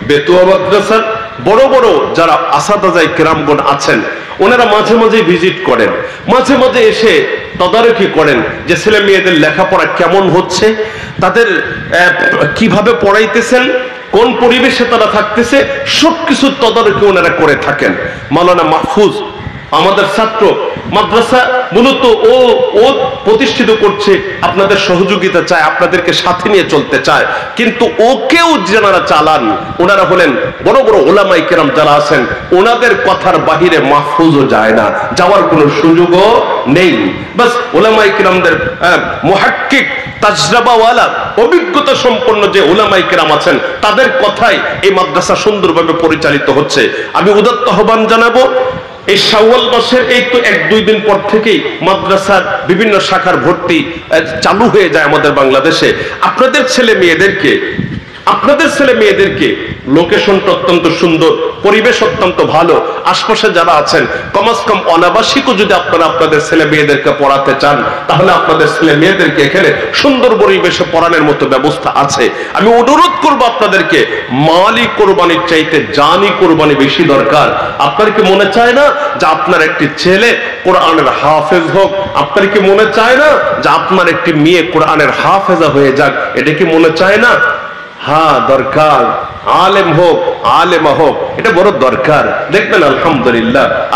বেতুয়া মাদ্রাসার বড় বড় যারা আসাদাজায়ে কিরামগণ আছেন, ওনারা মাঝে মাঝে ভিজিট করেন, মাঝে মাঝে এসে তদারকি করেন যে ছেলে মেয়েদের লেখাপড়া কেমন হচ্ছে, তাদের কিভাবে পড়াইতেছেন, কোন পরিবেশে তারা থাকতেছে, সবকিছু তদারকি ওনারা করে থাকেন। মাওলানা মাহফুজ আমাদের ছাত্র, মাদ্রাসা মূলত ও প্রতিষ্ঠিত করছে, আপনাদের সহযোগিতা চায়, আপনাদেরকে সাথে নিয়ে চলতে চায়, কিন্তু ওকেও যারা চালান ওনারা হলেন বড় বড় ওলামায়ে কেরাম যারা আছেন, ওনাদের কথার বাহিরে মাহফুজও যায় না, যাওয়ার কোনো সুযোগও নেই। বাস ওলামায়ে কেরামদের মুহাক্কিক তাজরাবাওয়ালা অভিজ্ঞতা সম্পন্ন যে ওলামায়ে কেরাম আছেন তাদের কথাই এই মাদ্রাসা সুন্দরভাবে পরিচালিত হচ্ছে। আমি উদাত্ত আহ্বান জানাবো, এই শাওয়াল মাসের এই তো 1-2 দিন পর থেকেই মাদ্রাসার বিভিন্ন শাখার ভর্তি চালু হয়ে যায় আমাদের বাংলাদেশে। আপনাদের ছেলে মেয়েদেরকে লোকেশনটা অত্যন্ত সুন্দর, পরিবেশ অত্যন্ত ভালো, আশপাশে যারা আছেন কমাস কম অনাবাসিকও যদি আপনারা আপনাদের ছেলে মেয়েদেরকে পড়াতে চান তাহলে আপনাদের ছেলে মেয়েদেরকে এখানে সুন্দর পরিবেশে পড়ানোর মতো ব্যবস্থা আছে। আমি অনুরোধ করব আপনাদেরকে, মালি কোরবানির চাইতে জানি কোরবানি বেশি দরকার। আপনার কি মনে চায় না যে আপনার একটি ছেলে কোরআনের হাফেজ হোক? আপনার কি মনে চায় না যে আপনার একটি মেয়ে কোরআনের হাফেজা হয়ে যাক? এটা কি মনে চায় না? হ্যাঁ, দরকার। আলেম হোক আলেমা হোক, এটা বড় দরকার। দেখবেন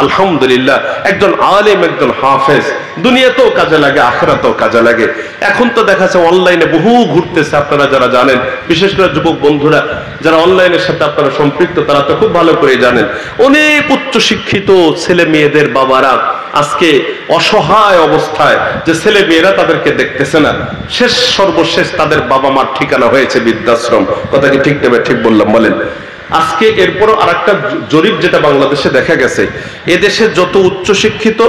আলহামদুলিল্লাহ একজন আলেম একজন হাফেজ দুনিয়াতেও কাজে লাগে, আখিরাতেও কাজে লাগে। এখন তো দেখা যাচ্ছে অনলাইনে বহু ঘুরতেছে, আপনারা যারা জানেন, বিশেষ করে যুবক বন্ধুরা যারা অনলাইনের সাথে আপনারা সম্পৃক্ত তারা তো খুব ভালো করে জানেন, অনেক উচ্চ শিক্ষিত ছেলে মেয়েদের বাবারা আজকে অসহায় অবস্থায়, যে ছেলে মেয়েরা তাদেরকে দেখতেছে না, সর্বশেষ তাদের বাবা মার ঠিকানা হয়েছে বৃদ্ধাশ্রম। কথা কি ঠিক নেবে? ঠিক বললাম বলেন? আজকে এরপরও আরেকটা জরিপ যেটা বাংলাদেশে দেখা গেছে, এদেশে যত উচ্চ শিক্ষিত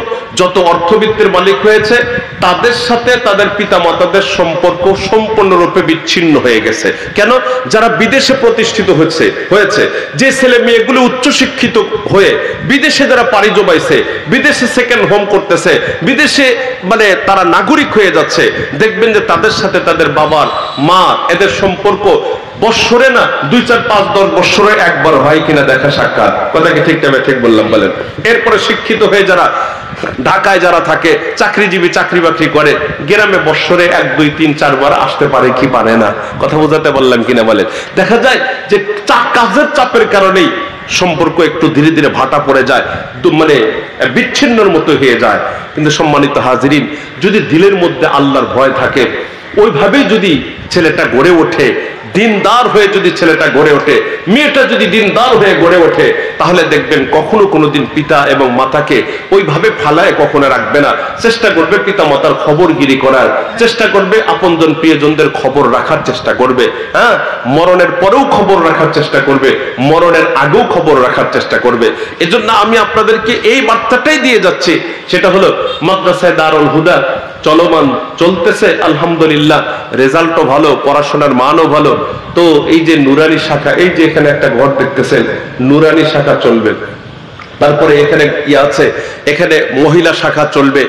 যত অর্থবিত্তের মালিক হয়েছে তাদের সাথে তাদের পিতা মাতাদের সম্পর্ক সম্পূর্ণরূপে বিচ্ছিন্ন হয়ে গেছে। কেন? যারা বিদেশে প্রতিষ্ঠিত হয়েছে, যে ছেলে মেয়েগুলো উচ্চ শিক্ষিত হয়ে বিদেশে যারা পাড়ি জমাইছে, বিদেশে সেকেন্ড হোম করতেছে, বিদেশে মানে তারা নাগরিক হয়ে যাচ্ছে, দেখবেন যে তাদের সাথে তাদের বাবার মা এদের সম্পর্ক বৎসরে না 2, 4, 5, 10 বৎসরে একবার হয় কিনা দেখা সাক্ষাৎ। কথা কি ঠিক নেবে? ঠিক বললাম বলেন? এরপরে শিক্ষিত হয়ে যারা ঢাকায় যারা থাকে, চাকরিজীবী, চাকরি বাকরি করে, গ্রামে বৎসরে 1, 2, 3, 4 বার আসতে পারে কি পারে না? কথা বোঝাতে বললাম কিনা বলেন? দেখা যায় যে কাজের চাপের কারণেই সম্পর্ক একটু ধীরে ধীরে ভাটা পড়ে যায়, মানে বিচ্ছিন্নর মতো হয়ে যায়। কিন্তু সম্মানিত হাজিরিন, যদি দিলের মধ্যে আল্লাহর ভয় থাকে, ওইভাবেই যদি ছেলেটা গড়ে ওঠে, দিনদার হয়ে যদি ছেলেটা গড়ে ওঠে, মেয়েটা যদি দিনদার হয়ে গড়ে ওঠে, তাহলে দেখবেন কখনো কোনোদিন পিতা এবং মাতাকে ওইভাবে ফালায় কখনো রাখবে না। চেষ্টা করবে পিতা মাতার খবরগিরি করার, চেষ্টা করবে আপনজন প্রিয়জনদের খবর রাখার চেষ্টা করবে। হ্যাঁ, মরণের পরেও খবর রাখার চেষ্টা করবে, মরণের আগেও খবর রাখার চেষ্টা করবে। এজন্য আমি আপনাদেরকে এই বার্তাটাই দিয়ে যাচ্ছি, সেটা হলো মাদ্রাসায়ে দারুল হুদা চলমান চলতেছে, আলহামদুলিল্লাহ, রেজাল্টও ভালো, পড়াশোনার মানও ভালো। তো এই যে নুরানি শাখা, এই যে এখানে একটা ঘর দেখতেছেন, নুরানি শাখা চলবে, তারপরে এখানে কি আছে, এখানে মহিলা শাখা চলবে,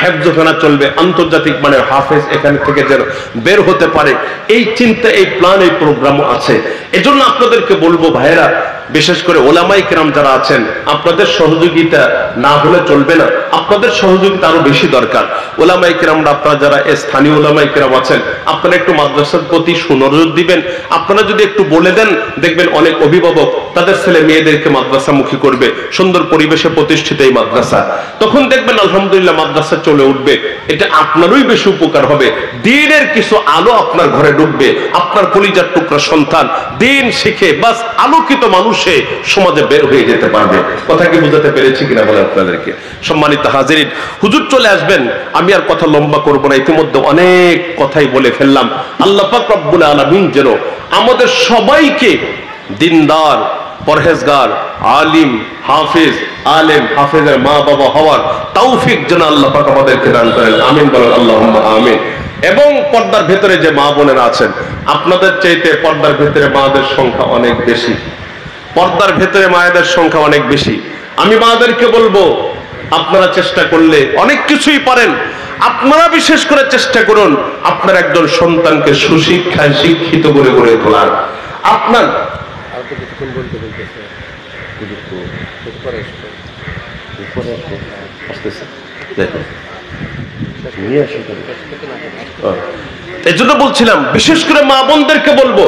হেফজখানা চলবে, আন্তর্জাতিক মানের হাফেজ এখান থেকে যেন বের হতে পারে, এই চিন্তা, এই প্ল্যান, এই প্রোগ্রামও আছে। এজন্য আপনাদেরকে বলবো ভাইয়েরা, বিশেষ করে ওলামায়ে কেরাম যারা আছেন, আপনাদের সহযোগিতা না হলে চলবে না, আপনাদের সহযোগিতা আরো বেশি দরকার। ওলামায়ে কেরামরা, আপনারা যারা স্থানীয় ওলামায়ে কেরাম আছেন, আপনারা একটু মাদ্রাসার প্রতি সুনজর দিবেন। আপনারা যদি একটু বলে দেন, দেখবেন অনেক অভিভাবক তাদের ছেলে মেয়েদেরকে মাদ্রাসামুখী করবে, সুন্দর পরিবেশে প্রতিষ্ঠিত এই মাদ্রাসা, তখন দেখবেন আলহামদুলিল্লাহ মাদ্রাসা চলে উঠবে। এটা আপনারই বেশি উপকার হবে, দ্বীনের কিছু আলো আপনার ঘরে ঢুকবে, আপনার কলিজার টুকরা সন্তান দ্বীন শিখে বাস আলোকিত মানুষে সমাজে বের হয়ে যেতে পারবে। কথা কি বুঝাতে পেরেছি কিনা বলে আপনাদেরকে? সম্মানিত হাজিরিন, হুজুর চলে আসবেন, আমি আর কথা লম্বা করবো না, ইতিমধ্যে অনেক কথাই বলে ফেললাম। আল্লাহ পাক রব্বুল আলামিন যেন আমাদের সবাইকে দিনদার, পরহেজগার, আলিম, হাফেজ, আলেম, হাফেজের মা বাবা হওয়ার তৌফিক যেন আল্লাহ পাক আমাদেরকে দান করেন। আমিন বলেন আল্লাহুম্মা আমিন। এবং পর্দার ভেতরে যে মা বোনেরা আছেন, আপনাদের চাইতে পর্দার ভেতরে মাদের সংখ্যা অনেক বেশি, পর্দার ভেতরে মায়েদের সংখ্যা অনেক বেশি। আমি মাদেরকে বলবো, আপনারা চেষ্টা করলে অনেক কিছুই পারেন। আপনারা বিশেষ করে চেষ্টা করুন আপনার একজন সন্তানকে সুশিক্ষায় শিক্ষিত করে গড়ে তোলার। আপনার এই জন্য বলছিলাম, বিশেষ করে মা বোনদেরকে বলবো,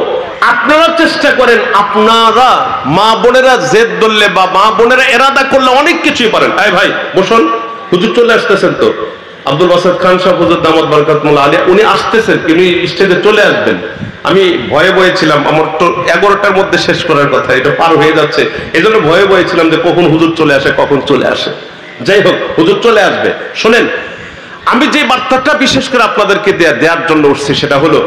আপনারা চেষ্টা করেন, আপনারা মা বোনেরা জেদ ধরলে বা মা বোনেরা এরাদা করলে অনেক কিছুই পারেন। এই ভাই বসুন, হুজুর চলে আসতেছেন তো, আব্দুল বাসাত খান সাহেব হুজুর দামাত বরকাতুল্লাহ আলী উনি আসতেছেন, উনি স্টেজে চলে আসবেন। আমি ভয়ে ভয়ে ছিলাম, আমার তো 11টার মধ্যে শেষ করার কথা, এটা পার হয়ে যাচ্ছে, এই জন্য ভয়ে ভয়ে ছিলাম যে কখন হুজুর চলে আসে, কখন চলে আসে। যাই হোক, হুজুর চলে আসবে। শোনেন, আমি যে বার্তাটা বিশেষ করে আপনাদেরকে দেওয়ার জন্য উঠছি সেটা হলো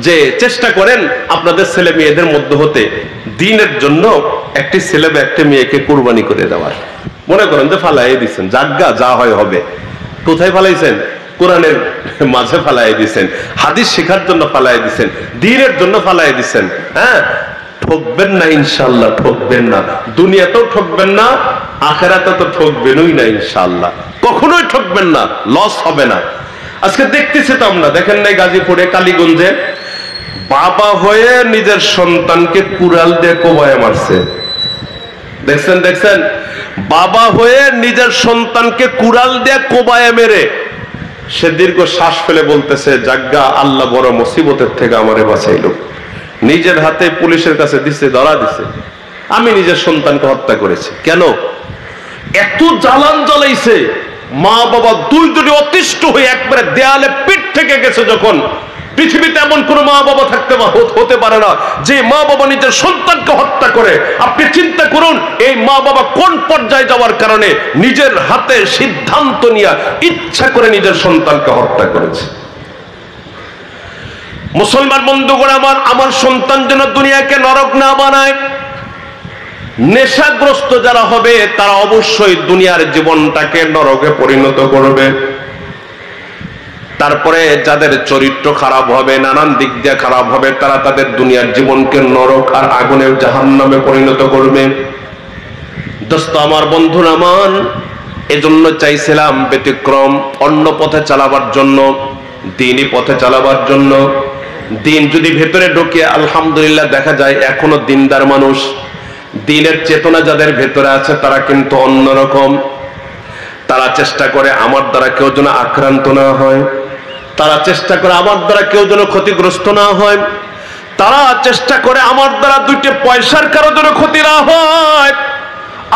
যে চেষ্টা করেন আপনাদের ছেলে মেয়েদের মধ্যে হতে দ্বীনের জন্য একটি ছেলে বা একটি মেয়েকে কুরবানি করে দেওয়ার। মনে করেন যে ফালাই দিচ্ছেন, জাগ্গা যা হয় হবে। কোথায় ফালাইছেন? কোরআনের মাঝে ফালাই দিচ্ছেন, হাদিস শেখার জন্য ফালাই দিচ্ছেন, দ্বীনের জন্য ফালাই দিচ্ছেন। হ্যাঁ, ঠকবেন না ইনশাআল্লাহ, ঠকবেন না। দুনিয়াতেও ঠকবেন না, আখেরাতে তো ঠকবেনই না ইনশাআল্লাহ, কখনোই ঠকবেন না, লস হবে না। আজকে দেখতেছি তো আমরা, দেখেন নাই গাজীপুরে কালীগঞ্জে বাবা হয়ে নিজের সন্তানকে কুড়াল দিয়ে কোবায় মারছে। দেখছেন দেখছেন, বাবা হয়ে নিজের সন্তানকে কুড়াল দিয়ে কোবায় মেরে সে দীর্ঘ শ্বাস ফেলে বলতেছে, জাগ্গা আল্লাহ বড় মুসিবতের থেকে আমারে বাঁচাইল। নিজের হাতে পুলিশের কাছে দিছে, ধরা দিছে, আমি নিজের সন্তানকে হত্যা করেছি। কেন? এত জ্বালান জ্বালাইছে, মা বাবা দুই অতিষ্ঠ হয়ে একবারে দেয়ালে পিঠ থেকে গেছে। যখন পৃথিবীতে এমন কোন মা বাবা হতে পারে না যে মা বাবা নিজের সন্তানকে হত্যা করে। আপনি চিন্তা করুন, এই মা বাবা কোন পর্যায়ে যাওয়ার কারণে নিজের হাতে সিদ্ধান্ত নিয়ে ইচ্ছা করে নিজের সন্তানকে হত্যা করেছে। মুসলমান বন্ধুগণ আমার সন্তান যেন দুনিয়াকে নরক না বানায়। নেশাগ্রস্ত যারা হবে তারা অবশ্যই দুনিয়ার জীবনটাকে নরকে পরিণত করবে। তারপরে যাদের চরিত্র খারাপ হবে, নানান দিক দিয়ে খারাপ হবে, তারা তাদের দুনিয়ার জীবনকে নরক আর আগুনের জাহান্নামে পরিণত করবে। দোস্ত আমার, বন্ধুরা আমার, এজন্য চাইছিলাম ব্যতিক্রম, অন্য পথে চালাবার জন্য, দ্বীনি পথে চালাবার জন্য। দ্বীন যদি ভেতরে ঢোকে, আলহামদুলিল্লাহ দেখা যায় এখনো দিনদার মানুষ। দ্বীনের চেতনা যাদের ভেতরে আছে তারা কিন্তু অন্যরকম। তারা চেষ্টা করে আমার দ্বারা কেউ যেন আক্রান্ত না হয়, তারা চেষ্টা করে আমার দ্বারা কেউ যেন ক্ষতিগ্রস্ত না হয়, তারা চেষ্টা করে আমার দ্বারা দুইটা পয়সার কারো যেন ক্ষতি না হয়।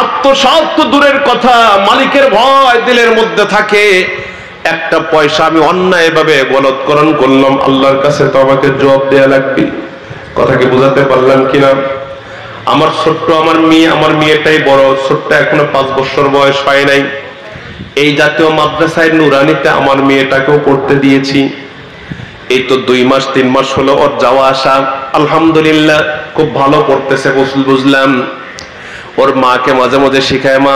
আত্মস্বার্থ তো দূরের কথা, মালিকের ভয় দিলের মধ্যে থাকে। একটা পয়সা আমি অন্যায় ভাবে বলৎকরণ করলাম, আল্লাহর কাছে তো আমাকে জবাব দেয়া লাগবে। কথা কি বুঝাতে পারলাম কিনা? আমার ছোট্ট আমার মেয়েটাই বড়, ছোট্ট এখনো 5 বছর বয়স হয় নাই। এই জাতীয় মাদ্রাসায় নুরানিতে আমার মেয়েটাকেও পড়তে দিয়েছি। এই তো 2 মাস 3 মাস হলো ওর যাওয়া আসা, আলহামদুলিল্লাহ খুব ভালো পড়তেছে। বুঝলাম ওর মাকে মাঝে মাঝে শিখায়, মা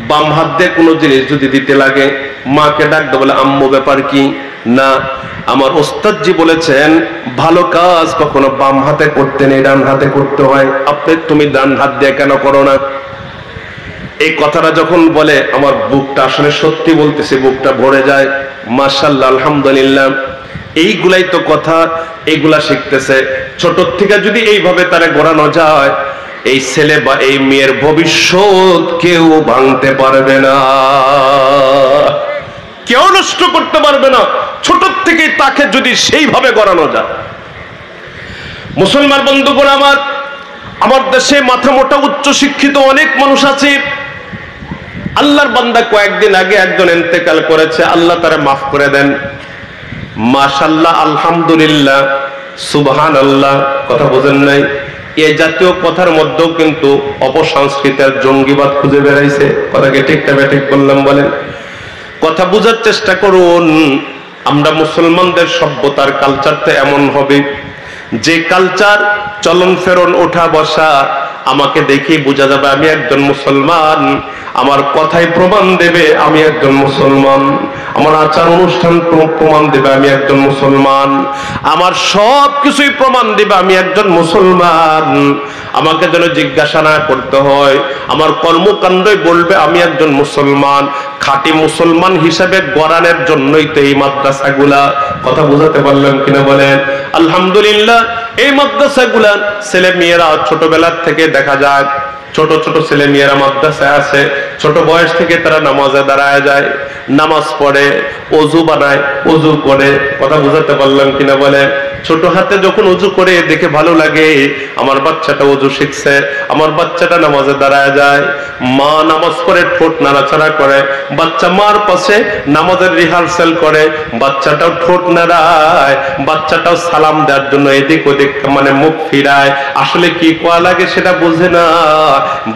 বাম হাত দিয়ে কোনো জিনিস যদি দিতে লাগে মাকে ডাকতে বলে, আম্মু ব্যাপার কি? না, আমার ওস্তাদজি বলেছেন ভালো কাজ কখনো বাম হাতে করতে নেই, ডান হাতে করতে হয়। তুমি ডান হাত দিয়ে কেন করো না? এই কথাটা যখন বলে আমার বুকটা, আসলে সত্যি বলতেছি, বুকটা ভরে যায়। মাশাআল্লাহ, আলহামদুলিল্লাহ, এইগুলাই তো কথা, এইগুলা শিখতেছে। ছোট থেকে যদি এইভাবে তারা গড়ানো যায়, এই ছেলে বা এই মেয়ের ভবিষ্যৎ কেউ ভাঙতে পারবে না, কেউ নষ্ট করতে পারবে না। ছোট থেকে তাকে যদি সেইভাবে গড়ানো যায়। মুসলমান বন্ধুগণ আমার দেশে মাথা মোটা উচ্চ শিক্ষিত অনেক মানুষ আছে। আল্লাহর বান্দা কয়েকদিন আগে একজন ইন্তেকাল করেছে, আল্লাহ তারা মাফ করে দেন। মাশাআল্লাহ, আলহামদুলিল্লাহ, সুবহানাল্লাহ। কথা বোঝেন নাই? এই জাতীয় কথার মধ্যেও কিন্তু অপসংস্কৃতির জঙ্গিবাদ খুঁজে বেড়াইছে। কথাকে ঠিকটা ঠিক বললাম? বলেন, কথা বুঝার চেষ্টা করুন। আমরা মুসলমানদের সভ্যতার কালচারটা এমন হবে যে কালচার, চলন ফেরন, ওঠা বসা, আমাকে দেখেই বোঝা যাবে আমি একজন মুসলমান। আমার কথাই প্রমাণ দেবে আমি একজন মুসলমান। আমার আচার অনুষ্ঠান প্রমাণ দেবে আমি একজন মুসলমান। আমার সব কিছুই প্রমাণ দেবে আমি একজন মুসলমান। আমাকে যেন জিজ্ঞাসা না করতে হয়, আমার কর্মকাণ্ডই বলবে আমি একজন মুসলমান। খাঁটি মুসলমান হিসাবে গড়ানোর জন্যই তো এই মাদ্রাসাগুলা। কথা বুঝাতে পারলাম কিনা বলেন? আলহামদুলিল্লাহ, এই মাদ্রাসাগুলা ছেলে মেয়েরা ছোটবেলার থেকে দেখা যায়, ছোট ছোট ছেলে মেয়েরা মাদ্রাসায় আছে, ছোট বয়স থেকে তারা নামাজে দাঁড়ায় যায়, নামাজ পড়ে, ওযু বানায়, ওযু করে। কথা বুঝাতে পারলাম কিনা বলে? ছোট হাতে যখন ওযু করে দেখে ভালো লাগে, আমার বাচ্চাটা ওযু শিখছে, আমার বাচ্চাটা নামাজে দাঁড়ায় যায়। মা নামাজ পড়ে ঠোঁট নাড়াচাড়া করে, বাচ্চা মার পাশে নামাজের রিহার্সাল করে, বাচ্চাটাও ঠোঁট নাড়ায়, বাচ্চাটাও সালাম দেওয়ার জন্য এদিক ওদিক মানে মুখ ফিরায়। আসলে কি কোয়া লাগে সেটা বুঝে না,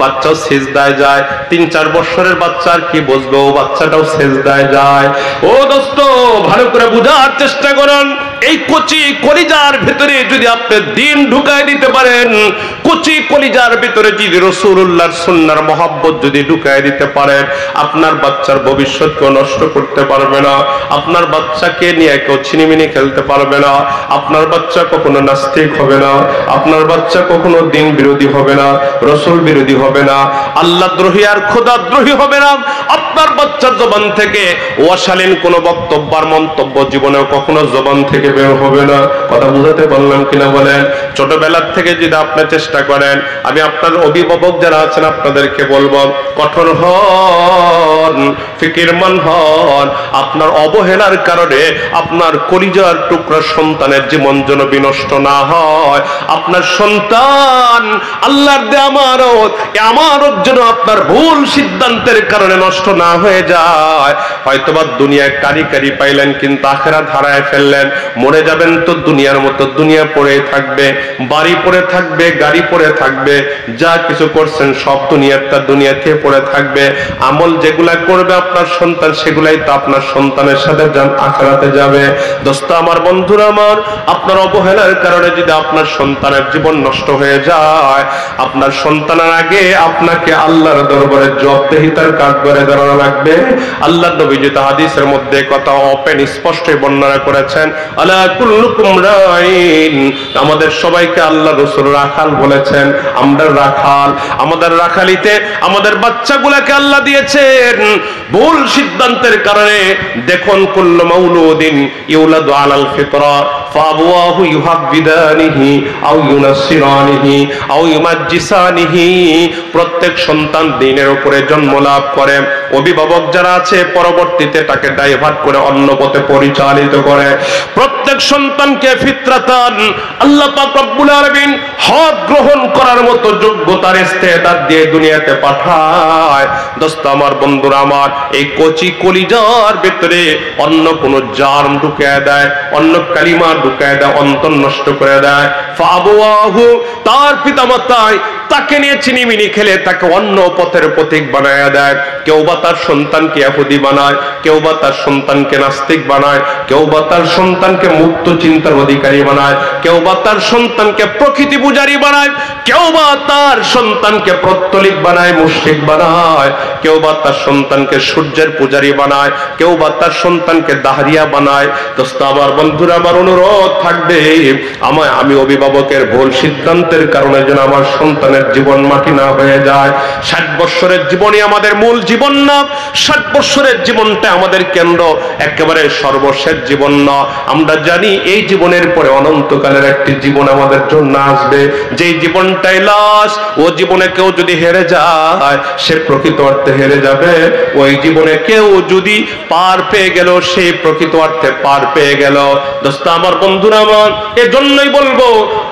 বাচ্চাও সিজদায় যায়। 3-4 বছরের বাচ্চা আর কি বুঝবে, ও বাচ্চাটাও সিজদায় যায়। ও দোস্ত, ভালো করে বুঝার চেষ্টা করুন। এই কচি কলিজার ভিতরে যদি আপনি দিন ঢুকায় দিতে পারেন, কচি কলিজার ভিতরে যদি রাসূলুল্লাহর সুন্নাহর মহব্বত যদি ঢুকায় দিতে পারেন, আপনার বাচ্চার ভবিষ্যৎকে নষ্ট করতে পারবে না, আপনার বাচ্চাকে নিয়ে কেউ ছিনিমিনি খেলতে পারবে না, আপনার বাচ্চা কখনো নাস্তিক হবে না, আপনার বাচ্চা কখনো দিন বিরোধী হবে না, রাসূল বিরোধী হবে না, আল্লাহ দ্রোহী আর খোদা দ্রোহী হবে না। আপনার বাচ্চার জবান থেকে অশালীন কোনো বক্তব্য আর মন্তব্য জীবনেও কখনো জবান থেকে বের হবে না। কথা বুঝাতে পারলাম কিনা বলেন? ছোটবেলার থেকে যদি আপনি চেষ্টা করেন, আমি আপনার অভিভাবক যারা আছেন আপনাদেরকে বলবো, কঠোর হন, ফিকিরমান হন। আপনার অবহেলার কারণে আপনার কলিজার টুকরা সন্তানের জীবন যেন বিনষ্ট না হয়। আপনার সন্তান আল্লাহর দেয়া আমানত যেন আপনার ভুল সিদ্ধান্তের কারণে নষ্ট না হয়ে যায়। হয়তোবা দুনিয়ায় কারি কারি পাইলেন, কিন্তু আখিরাত হারায় ফেললেন। মরে যাবেন তো দুনিয়ার মতো, দুনিয়া পড়ে থাকবে, বাড়ি পড়ে থাকবে, গাড়ি পড়ে থাকবে, যা কিছু করছেন সব দুনিয়ারটা দুনিয়াতে পড়ে থাকবে। আমল যেগুলা করবে আপনার সন্তান, সেগুলাই তো আপনার সন্তানের সাথে আখিরাতে যাবে। দোস্ত আমার, বন্ধুরা আমার, আপনার অবহেলার কারণে যদি আপনার সন্তানের জীবন নষ্ট হয়ে যায়, আপনার সন্তানের আগে আপনাকে আল্লাহর দরবারে জবাবদিহিতার কাঠগড়ায় দাঁড়ানো লাগবে। আল্লাহর নবী যেটা হাদিসের মধ্যে কথা ওপেন স্পষ্ট বর্ণনা করেছেন, আলা কুল্লুকুম রাইন, আমাদের সবাইকে আল্লাহ রাসূল রাখাল বলেছেন। আমরা রাখাল, আমাদের রাখালিতে আমাদের বাচ্চাগুলোকে আল্লাহ দিয়েছেন। ভুল সিদ্ধান্তের কারণে দেখুন, কুল্লু মাউলুদিন ইউলাদু আলাল ফিতরা ফাআবওয়াহু ইউহাব্বিদানিহি আও ইউনাসসিরানিহি আও ইউমাজ্জিসানিহি, প্রত্যেক সন্তান দ্বীনের উপরে জন্ম লাভ করে। অভিভাবক যারা আছে পরবর্তীতে তাকে ডাইভার্ট করে অন্য পথে পরিচালিত করে। প্রত্যেক সন্তানকে ফিতরাতান আল্লাহ পাক রব্বুল আলামিন হক গ্রহণ করার মতো যোগ্যতার ইস্তেদাদ দিয়ে দুনিয়াতে পাঠায়। দোস্ত আমার, বন্ধুরা আমার, এই কচি কলিজার ভিতরে অন্য কোন জার্ম ঢুকায় দেয়, অন্য কালিমা ঢুকায় দেয়, অন্তর নষ্ট করে দেয়। ফাআবওয়াহু, তার পিতামাতায় তাকে নিয়ে চিনিমিনি খেলে তাকে অন্য পথের পথিক বানায় দেয়। কেউ বা তার সন্তানকে ইহুদি বানায়, কেউ বা তার সন্তানকে নাস্তিক বানায়, কেউ বা তার সন্তানকে মুক্ত চিন্তার অধিকারী বানায়, কেউ বা তার সন্তানকে প্রকৃতি পূজারী বানায়, কেউ বা তার সন্তানকে পত্তলিক বানায়, মুশরিক বানায়, কেউ বা তার সন্তানকে সূর্যের পূজারী বানায়, কেউ বা তার সন্তানকে দাহরিয়া বানায়। দোস্ত আমার, বন্ধুরা আমার, অনুরোধ থাকবে, আমি অভিভাবকের ভুল সিদ্ধান্তের কারণে যেন আমার সন্তানের জীবন মাটি না হয়ে যায়। 60 বছরের জীবনই আমাদের মূল জীবন না, 60 বছরের জীবনটা আমাদের কেন্দ্র, একেবারে সর্বশেষ জীবন না। আমরা জানি এই জীবনের পরে অনন্তকালের একটি জীবন আমাদের জন্য আসবে, যেই জীবনটাই লাশ। ও জীবনে কেউ যদি হেরে যায়, সে প্রকৃত অর্থে হেরে যাবে। ওই জীবনে কেউ যদি পার পেয়ে গেল, সে প্রকৃত অর্থে পার পেয়ে গেল। দোস্ত আমার, বন্ধুরা আমার, এজন্যই বলবো,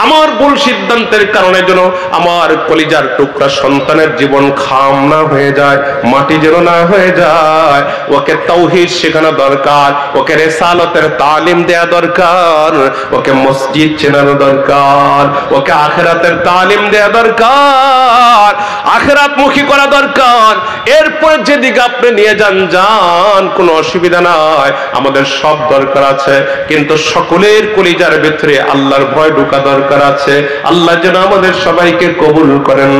আমার ভুল সিদ্ধান্তের কারণে যেন আমার কলিজার টুকরা সন্তানের জীবন খাম না হয়ে যায়, মাটি যেন না হয়ে যায়। ওকে তাওহীদ শেখানো দরকার, ওকে রিসালাতের তালিম দেয়া দরকার, ওকে মসজিদ চেনানো দরকার, ওকে আখিরাতের তালিম দেয়া দরকার, আখিরাত মুখী করা দরকার। এরপর যেদিকে আপনি নিয়ে যান, কোনো অসুবিধা নাই, আমাদের সব দরকার আছে, কিন্তু সকলের কলিজার ভিতরে আল্লাহর ভয় ঢোকা দরকার আছে। আল্লাহ যেন আমাদের সবাইকে কবুল করেন,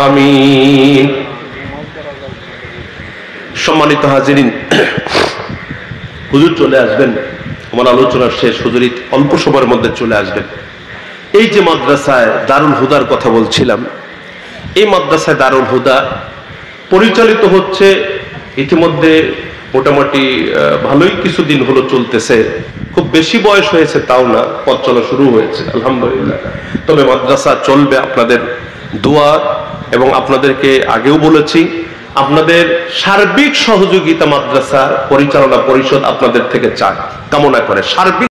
আমিন। সম্মানিত হাজিরিন, হুজুর চলে আসবেন, আমার আলোচনার শেষ। হুজুর অল্প সময়ের মধ্যে চলে আসবেন। এই যে মাদ্রাসায় দারুল হুদার কথা বলছিলাম, এই মাদ্রাসায় দারুল হুদা পরিচালিত হচ্ছে ইতিমধ্যে মোটামুটি ভালোই কিছুদিন হলো চলতেছে। খুব বেশি বয়স হয়েছে তাও না, পথ চলা শুরু হয়েছে, আলহামদুলিল্লাহ। তবে মাদ্রাসা চলবে আপনাদের দোয়া, এবং আপনাদেরকে আগেও বলেছি, আপনাদের সার্বিক সহযোগিতা মাদ্রাসা পরিচালনা পরিষদ আপনাদের থেকে চায়, কামনা করে সার্বিক